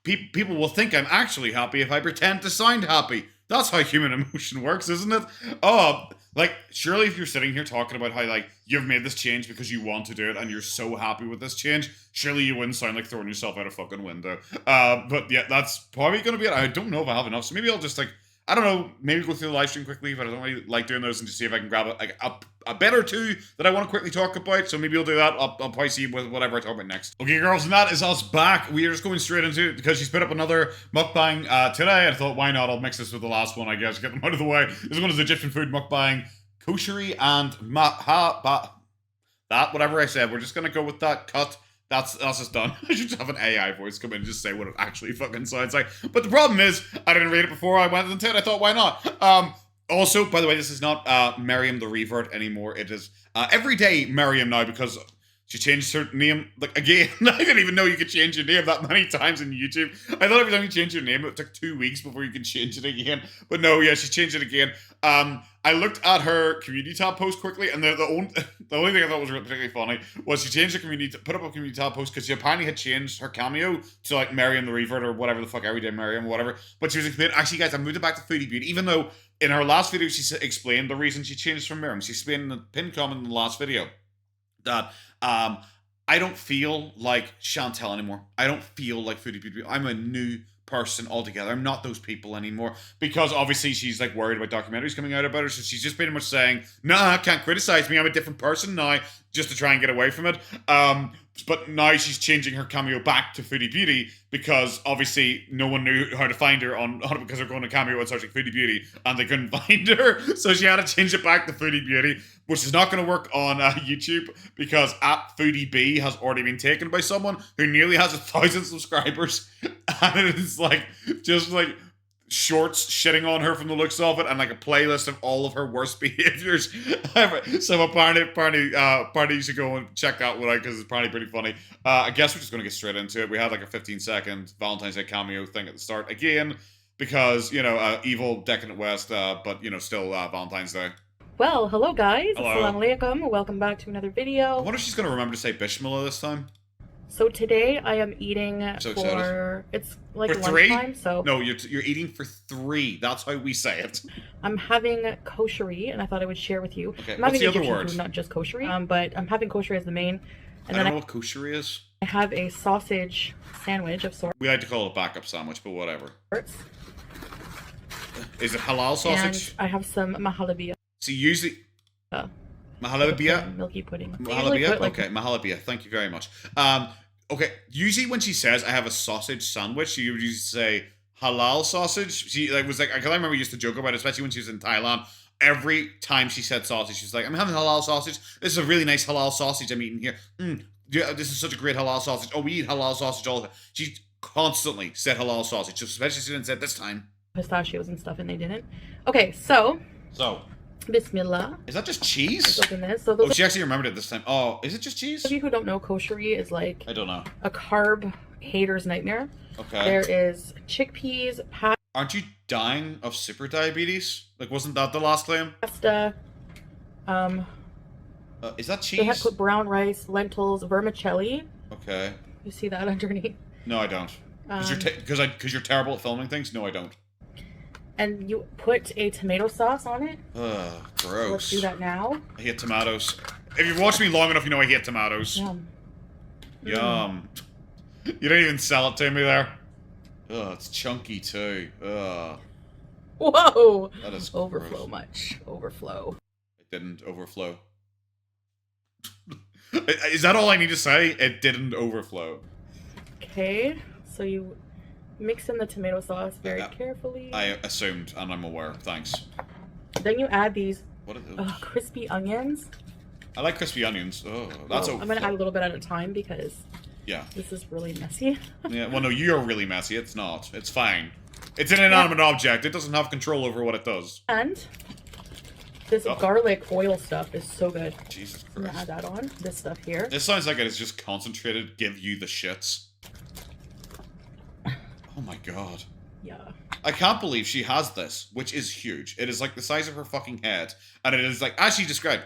people will think I'm actually happy if I pretend to sound happy. That's how human emotion works, isn't it? Oh, like, surely if you're sitting here talking about how, like, you've made this change because you want to do it and you're so happy with this change, surely you wouldn't sound like throwing yourself out a fucking window. But yeah, that's probably going to be it. I don't know if I have enough, so maybe I'll just, like, I don't know, maybe go through the live stream quickly, but I don't really like doing those, and just see if I can grab a bit or two that I want to quickly talk about. So maybe I'll do that. I'll probably see with whatever I talk about next. Okay, girls, and that is us back. We are just going straight into it because she's put up another mukbang today. I thought, why not? I'll mix this with the last one, I guess, get them out of the way. This one is Egyptian food mukbang, koshery and that, whatever I said. We're just going to go with that cut. That's just done. I should just have an AI voice come in and just say what it actually fucking sounds like. But the problem is, I didn't read it before I went into it. I thought, why not? Also, by the way, this is not Miriam the Revert anymore. It is Everyday Miriam now, because she changed her name, like, again. I didn't even know you could change your name that many times in YouTube. I thought every time you change your name, it took 2 weeks before you could change it again. But no, yeah, she changed it again. I looked at her community tab post quickly, and the only thing I thought was particularly funny was she changed the put up a community tab post because she apparently had changed her cameo to, like, Miriam the Revert or whatever the fuck, Everyday Miriam or whatever. But she was explaining, actually, guys, I moved it back to Foodie Beauty, even though in her last video she explained the reason she changed from Miriam. She explained in the pinned comment in the last video that I don't feel like Chantel anymore. I don't feel like Foodie Beauty. I'm a new person altogether. I'm not those people anymore, because obviously she's, like, worried about documentaries coming out about her, so she's just pretty much saying, nah, can't criticize me, I'm a different person now, just to try and get away from it. But now she's changing her cameo back to Foodie Beauty because obviously no one knew how to find her because they're going to cameo and searching Foodie Beauty and they couldn't find her, so she had to change it back to Foodie Beauty, which is not going to work on YouTube because @Foodie B has already been taken by someone who nearly has 1,000 subscribers, and it is, like, just, like, shorts shitting on her from the looks of it, and, like, a playlist of all of her worst behaviors. So apparently you should go and check that one out because it's probably pretty funny. I guess we're just going to get straight into it. We had, like, a 15-second Valentine's Day cameo thing at the start again because, you know, evil decadent West, but, you know, still Valentine's Day. Well, hello guys. Hello. Assalamu alaikum. Welcome back to another video. I wonder if she's going to remember to say Bismillah this time. So today I am eating So for excited. It's like For 3? lunchtime, so No, you're eating for 3. That's how we say it. I'm having koshery, and I thought I would share with you. Okay, I'm what's having the other Egyptian word? food, not just koshery. But I'm having koshery as the main, and I then don't know what kosher is. I have a sausage sandwich of sorts. We like to call it a backup sandwich, but whatever. Is it halal sausage? And I have some mahalabia. So usually... Mahalabia? Milky pudding. They usually Mahalabia? put, like, Okay, mahalabia. Thank you very much. Okay, usually when she says I have a sausage sandwich, she would usually say halal sausage. She was like, because I remember we used to joke about it, especially when she was in Thailand. Every time she said sausage, she was like, I'm having halal sausage. This is a really nice halal sausage I'm eating here. Yeah, this is such a great halal sausage. Oh, we eat halal sausage all the time. She constantly said halal sausage, especially she didn't say it this time. Pistachios and stuff, and they didn't. Okay, so Bismillah. Is that just cheese? Let's open this. So Oh, she actually remembered it this time. Oh, is it just cheese? those of you who don't know, koshery is like I don't know. a carb hater's nightmare. Okay. There is chickpeas, Aren't you dying of super diabetes? Like, wasn't that the last claim? pasta, Is that they have cheese? put brown rice, lentils, vermicelli. Okay. You see that underneath? No, I don't. Because you're terrible at filming things. No, I don't. And you put a tomato sauce on it. Ugh, Let's gross. do that now. I hate tomatoes. If you've watched me long enough, you know I hate tomatoes. Yum. Yum. You don't even sell it to me there. Ugh, it's chunky too. Ugh. Whoa! That is Overflow gross. much. Overflow. It didn't overflow. Is that all I need to say? It didn't overflow. Okay, so you mix in the tomato sauce very Yeah. carefully. I assumed, and I'm aware. Thanks. Then you add these What are those? crispy onions. I like crispy onions. Oh, that's I'm gonna add a little bit at a time because Yeah. this is really messy. Yeah. Well, no, you're really messy. It's not. It's fine. It's an inanimate object. It doesn't have control over what it does. And this Oh. garlic oil stuff is so good. Jesus I'm gonna add Christ. that on. This stuff here. This sounds like it is just concentrated, give you the shits. Oh my god. Yeah. I can't believe she has this, which is huge. It is like the size of her fucking head. And it is like, as she described,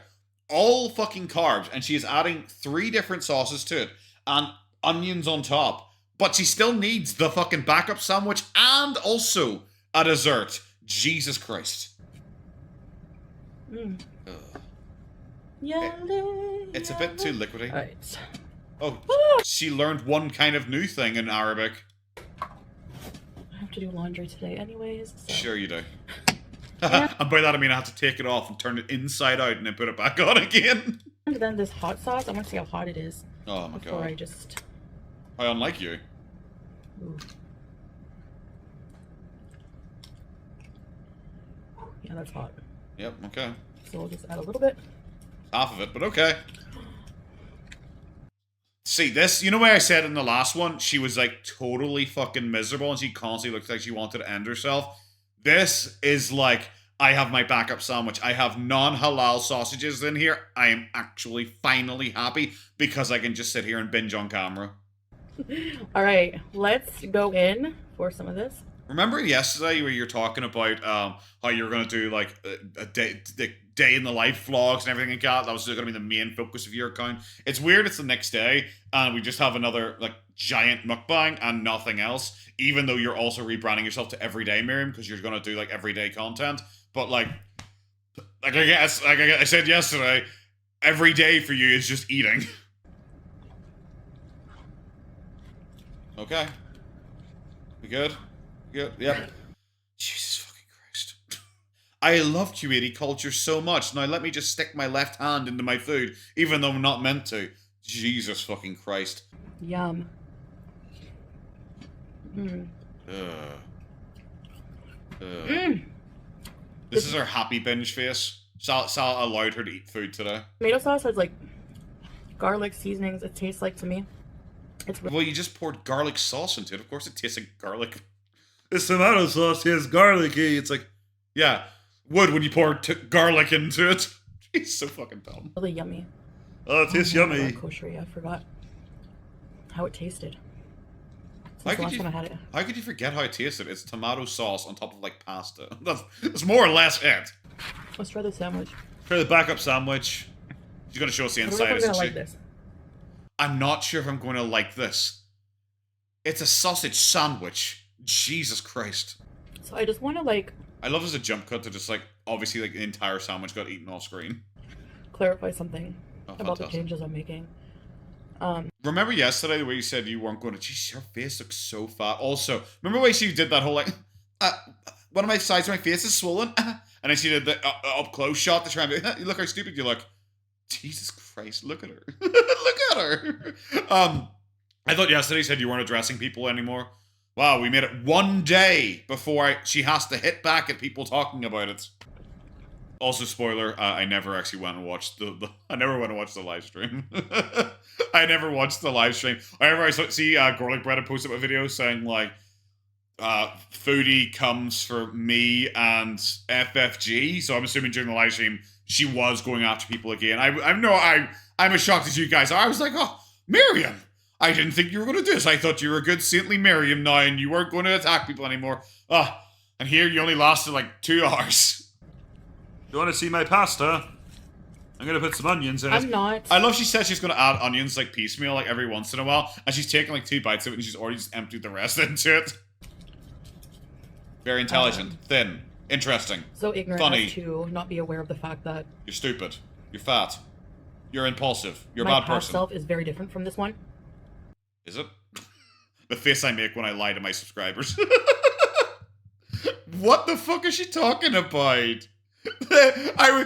all fucking carbs. And she is adding 3 different sauces to it. And onions on top. But she still needs the fucking backup sandwich and also a dessert. Jesus Christ. Mm. Ugh. Yeah. It's a bit too liquidy. Alright. Oh, she learned one kind of new thing in Arabic. I have to do laundry today anyways. So. Sure you do. And by that I mean I have to take it off and turn it inside out and then put it back on again. And then this hot sauce, I want to see how hot it is Oh my before I god. just... How unlike you. Ooh. Yeah, that's hot. Yep, okay. So we'll just add a little bit. Half of it, but okay. See, this, you know why I said in the last one, she was like totally fucking miserable and she constantly looked like she wanted to end herself? This is like, I have my backup sandwich. I have non-halal sausages in here. I am actually finally happy because I can just sit here and binge on camera. Alright, let's go in for some of this. Remember yesterday where you're talking about how you're going to do like a day in the life vlogs and everything like that? That was going to be the main focus of your account. It's weird it's the next day and we just have another like giant mukbang and nothing else, even though you're also rebranding yourself to Everyday Miriam because you're going to do like everyday content. But like I guess, like I said yesterday, every day for you is just eating. Okay. We good? Good? Yep. Jesus fucking Christ. I love Q80 culture so much. Now let me just stick my left hand into my food, even though I'm not meant to. Jesus fucking Christ. Yum. Mm. This is her happy binge face. Sal allowed her to eat food today. Tomato sauce has like garlic seasonings. It tastes like to me. It's Well, you just poured garlic sauce into it. Of course it tastes like garlic. This tomato sauce is garlicky. It's like, Yeah, would when you pour garlic into it. He's so fucking dumb. really yummy. oh, it tastes Oh my yummy. God, kosher, I forgot how it tasted. How Since the could last you- time I had it. How could you forget how it tasted? It's tomato sauce on top of like pasta. That's more or less it. Let's try the sandwich. Try the backup sandwich. She's gonna show us the I don't know inside, if I'm isn't gonna she? like this. I'm not sure if I'm going to like this. It's a sausage sandwich. Jesus Christ. So I just want to like I love as a jump cut to just like obviously like the entire sandwich got eaten off screen. clarify something Oh, about the fantastic. changes I'm making. Remember yesterday the way you said you weren't going to? Jeez, your face looks so fat. Also, remember the way she did that whole like, one of my sides of my face is swollen, and then she did the up close shot to try and be, look how stupid you look. Jesus Christ, look at her, look at her. I thought yesterday you said you weren't addressing people anymore. Wow, we made it one day before she has to hit back at people talking about it. Also, spoiler: I never actually went and watched I never went and watched the live stream. I never watched the live stream. Whenever I see Gorlworld Bread posted a video saying like, "Foodie comes for me and FFG," so I'm assuming during the live stream she was going after people again. I'm as shocked as you guys are. I was like, "Oh, Miriam! I didn't think you were going to do this. I thought you were a good saintly Miriam now, and you weren't going to attack people anymore." And here you only lasted like 2 hours. You want to see my pasta? I'm gonna put some onions in it. I'm not. I love she said she's going to add onions like piecemeal like every once in a while, and she's taking like 2 bites of it and she's already just emptied the rest into it. Very intelligent, thin, interesting. So ignorant Funny. as to not be aware of the fact that You're stupid. You're fat. You're impulsive. You're a my bad past person. self is very different from this one. Is it? The face I make when I lie to my subscribers. What the fuck is she talking about? I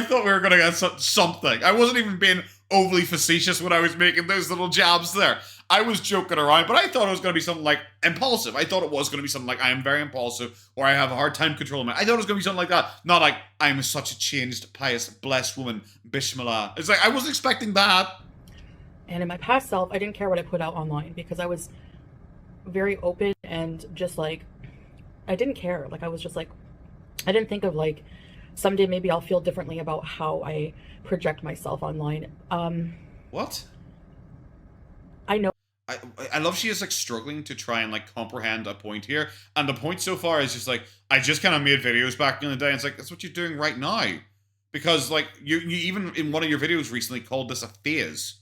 thought we were gonna get something. I wasn't even being overly facetious when I was making those little jabs there. I was joking around, but I thought it was gonna be something like impulsive. I thought it was gonna be something like I am very impulsive, or I have a hard time controlling my. I thought it was gonna be something like that, not like I'm such a changed, pious, blessed woman. Bismillah. It's like I wasn't expecting that. And in my past self, I didn't care what I put out online because I was very open and just like, I didn't care. Like, I was just like, I didn't think of like, someday maybe I'll feel differently about how I project myself online. What? I know. I love she is like struggling to try and like comprehend a point here, and the point so far is just like I just kind of made videos back in the day, and it's like that's what you're doing right now, because like you even in one of your videos recently called this a phase,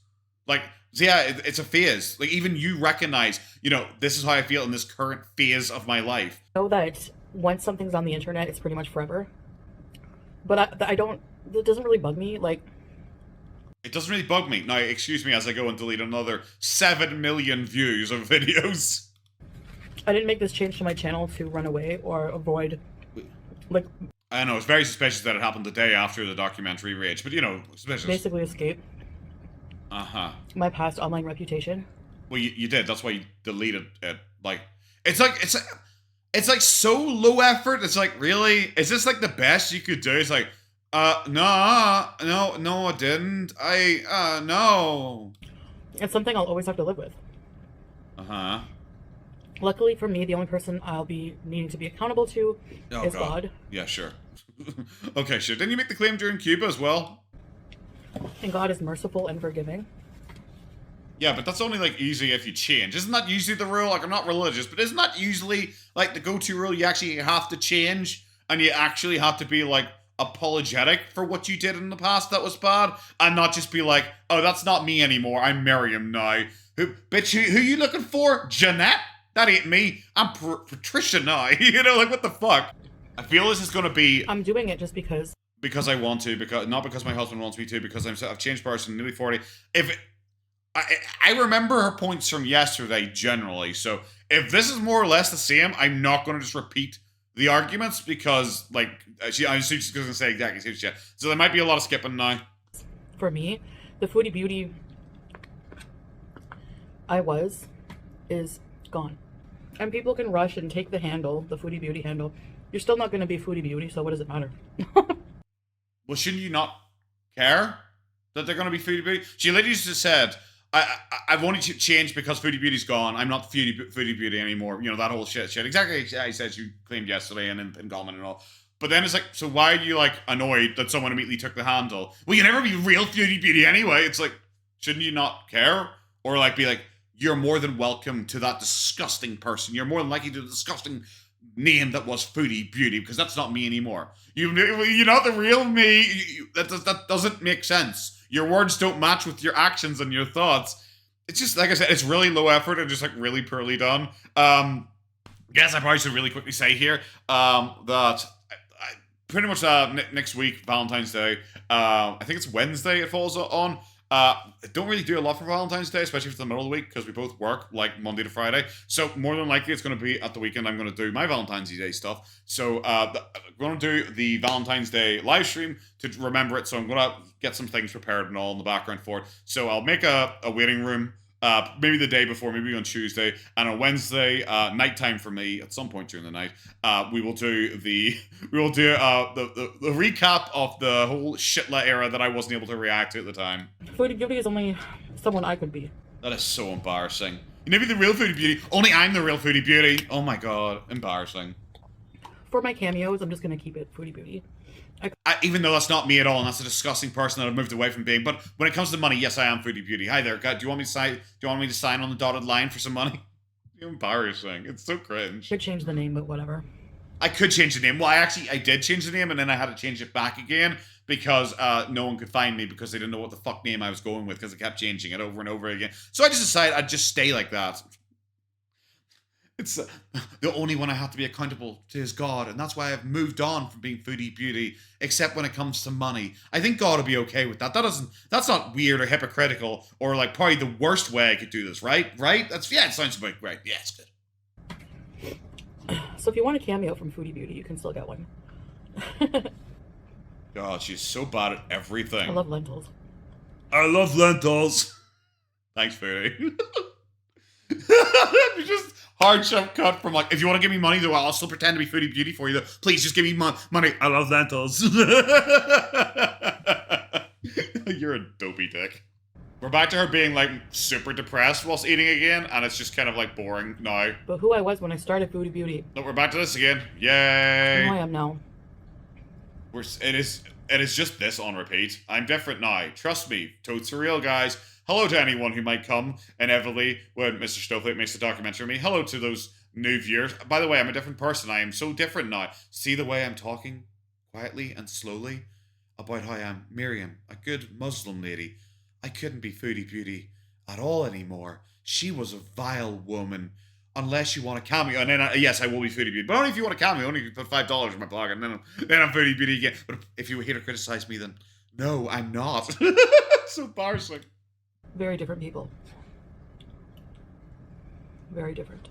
like yeah, it's a phase. Like even you recognize, you know, this is how I feel in this current phase of my life. Know that once something's on the internet, it's pretty much forever. But I don't. It doesn't really bug me. Like, it doesn't really bug me. Now, excuse me as I go and delete another 7 million views of videos. I didn't make this change to my channel to run away or avoid. Like, I know it's very suspicious that it happened the day after the documentary Rage, but you know, suspicious. basically escape my past online reputation. Well, you did. That's why you deleted it. Like, it's like so low effort. It's like, really? Is this like the best you could do? It's like, no, I didn't. No. It's something I'll always have to live with. Luckily for me, the only person I'll be needing to be accountable to is God. Yeah, sure. Okay, sure. Didn't you make the claim during Cuba as well? And God is merciful and forgiving. Yeah, but that's only like easy if you change. Isn't that usually the rule? Like, I'm not religious, but isn't that usually like the go-to rule? You actually have to change, and you actually have to be like apologetic for what you did in the past that was bad, and not just be like, oh, that's not me anymore. I'm Miriam now. Who you looking for? Jeanette? That ain't me. I'm Patricia now. You know, like what the fuck? I feel this is gonna be. I'm doing it just because. Because I want to, not because my husband wants me to, because I've changed person, nearly 40. I remember her points from yesterday generally, so if this is more or less the same, I'm not going to just repeat the arguments because, like, I'm just going to say exactly the same shit. So there might be a lot of skipping now. For me, the Foodie Beauty is gone. And people can rush and take the handle, the Foodie Beauty handle. You're still not going to be Foodie Beauty, so what does it matter? Well, shouldn't you not care that they're going to be Foodie Beauty? She literally just said, I've only changed because Foodie Beauty's gone. I'm not Foodie Beauty anymore. You know, that whole shit. Exactly as I said you claimed yesterday and in comment and all. But then it's like, so why are you, like, annoyed that someone immediately took the handle? Well, you never be real Foodie Beauty anyway. It's like, shouldn't you not care? Or, like, be like, you're more than welcome to that disgusting person. You're more than likely to the disgusting name that was Foodie Beauty, because that's not me anymore. You're not the real me. That doesn't make sense. Your words don't match with your actions and your thoughts. It's just, like I said, it's really low effort and just like really poorly done. Guess I probably should really quickly say here that I pretty much next week, Valentine's Day, I think it's Wednesday it falls on. I don't really do a lot for Valentine's Day, especially if it's the middle of the week, because we both work like Monday to Friday. So more than likely, it's going to be at the weekend. I'm going to do my Valentine's Day stuff. So I'm going to do the Valentine's Day live stream to remember it. So I'm going to get some things prepared and all in the background for it. So I'll make a waiting room. Maybe the day before, maybe on Tuesday, and on Wednesday, nighttime for me, at some point during the night, we will do the recap of the whole shitla era that I wasn't able to react to at the time. Foodie Beauty is only someone I could be. That is so embarrassing. You never be the real Foodie Beauty. Only I'm the real Foodie Beauty. Oh my god, embarrassing. For my cameos, I'm just gonna keep it Foodie Beauty. Even though that's not me at all, and that's a disgusting person that I've moved away from being. But when it comes to money, yes, I am Foodie Beauty. Hi there, God. Do you want me to sign? Do you want me to sign on the dotted line for some money? You're embarrassing. It's so cringe. Could change the name, but whatever. I could change the name. Well, I did change the name, and then I had to change it back again because no one could find me because they didn't know what the fuck name I was going with because I kept changing it over and over again. So I just decided I'd just stay like that. It's the only one I have to be accountable to is God, and that's why I've moved on from being Foodie Beauty, except when it comes to money. I think God will be okay with that. That's not weird or hypocritical or like probably the worst way I could do this, right? Right? It sounds about right. Yeah, it's good. So if you want a cameo from Foodie Beauty, you can still get one. God, she's so bad at everything. I love lentils. I love lentils. Thanks, Foodie. Just hard shove cut from like, if you want to give me money, though, I'll still pretend to be Foodie Beauty for you. Though, please just give me money. I love lentils. You're a dopey dick. We're back to her being like super depressed whilst eating again, and it's just kind of like boring now. But who I was when I started Foodie Beauty. No, we're back to this again. And Yay! who I am now. It is just this on repeat. I'm different now. Trust me, totes are real, guys. Hello to anyone who might come inevitably when Mr. Snowflake makes a documentary of me. Hello to those new viewers. By the way, I'm a different person. I am so different now. See the way I'm talking quietly and slowly about how I'm Miriam, a good Muslim lady. I couldn't be Foodie Beauty at all anymore. She was a vile woman. Unless you want a cameo, and then yes, I will be Foodie Beauty, but only if you want a cameo. Only if you put $5 in my blog, and then I'm Foodie Beauty again. But if you were here to criticize me, then no, I'm not. So embarrassing. Very different people. Very different.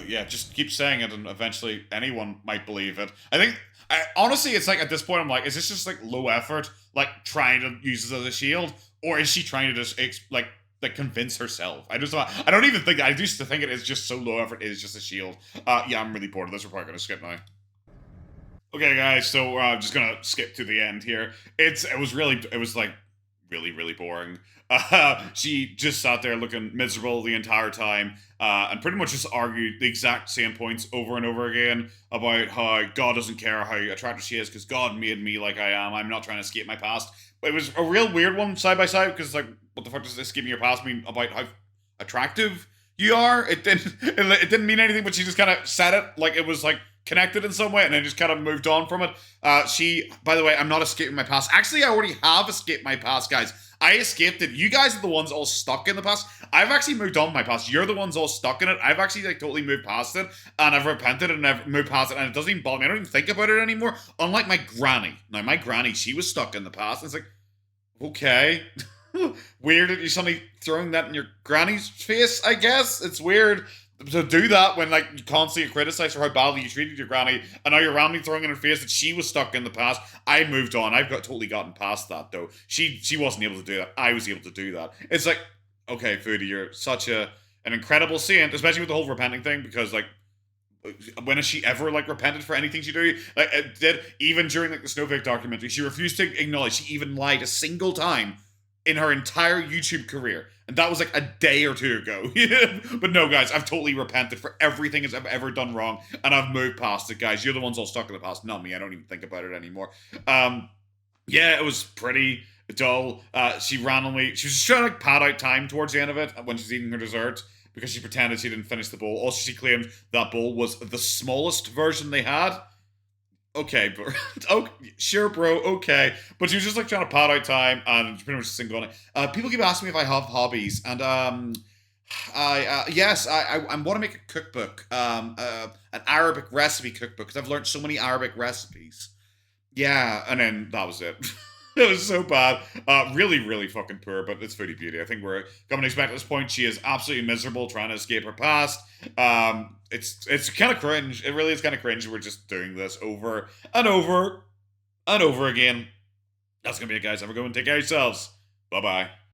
Yeah, just keep saying it, and eventually anyone might believe it. I think, honestly, it's like at this point, I'm like, is this just like low effort, like trying to use it as a shield, or is she trying to just like convince herself? I don't even think. I used to think it is just so low effort. It is just a shield. Yeah, I'm really bored of this. We're probably gonna skip now. Okay, guys. So we're just gonna skip to the end here. It was like really boring. She just sat there looking miserable the entire time, and pretty much just argued the exact same points over and over again about how God doesn't care how attractive she is because God made me like I am. I'm not trying to escape my past. But it was a real weird one side by side because like, what the fuck does escaping your past mean about how attractive you are? It didn't mean anything, but she just kind of said it like it was like connected in some way, and then just kind of moved on from it. By the way, I'm not escaping my past. Actually, I already have escaped my past, guys. I escaped it. You guys are the ones all stuck in the past. I've actually moved on from my past. You're the ones all stuck in it. I've actually like totally moved past it, and I've repented and I've moved past it, and it doesn't even bother me. I don't even think about it anymore. Unlike my granny. Now, my granny, she was stuck in the past. And it's like, okay. Weird that you're suddenly throwing that in your granny's face, I guess. It's weird to do that when like you constantly criticize her how badly you treated your granny, and now you're randomly throwing in her face that she was stuck in the past. I moved on. I've totally gotten past that though. She wasn't able to do that. I was able to do that. It's like, okay, Foodie, you're such an incredible saint, especially with the whole repenting thing, because like, when has she ever like repented for anything she did? Like, even during like the Snowflake documentary, she refused to acknowledge she even lied a single time in her entire YouTube career. And that was like a day or two ago. But no, guys, I've totally repented for everything I've ever done wrong. And I've moved past it, guys. You're the ones all stuck in the past, not me. I don't even think about it anymore. Yeah, it was pretty dull. She was just trying to like pad out time towards the end of it when she's eating her dessert, because she pretended she didn't finish the bowl. Also, she claimed that bowl was the smallest version they had. Okay, but okay, sure, bro. Okay, but she was just like trying to pad out time and pretty much single on it. People keep asking me if I have hobbies, and yes, I want to make a cookbook, an Arabic recipe cookbook, because I've learned so many Arabic recipes. Yeah, and then that was it. It was so bad. Really fucking poor, but it's Foodie Beauty. I think we're coming to expect at this point. She is absolutely miserable trying to escape her past. It's kind of cringe. It really is kind of cringe. We're just doing this over and over and over again. That's going to be it, guys. Have a good one. Take care of yourselves. Bye-bye.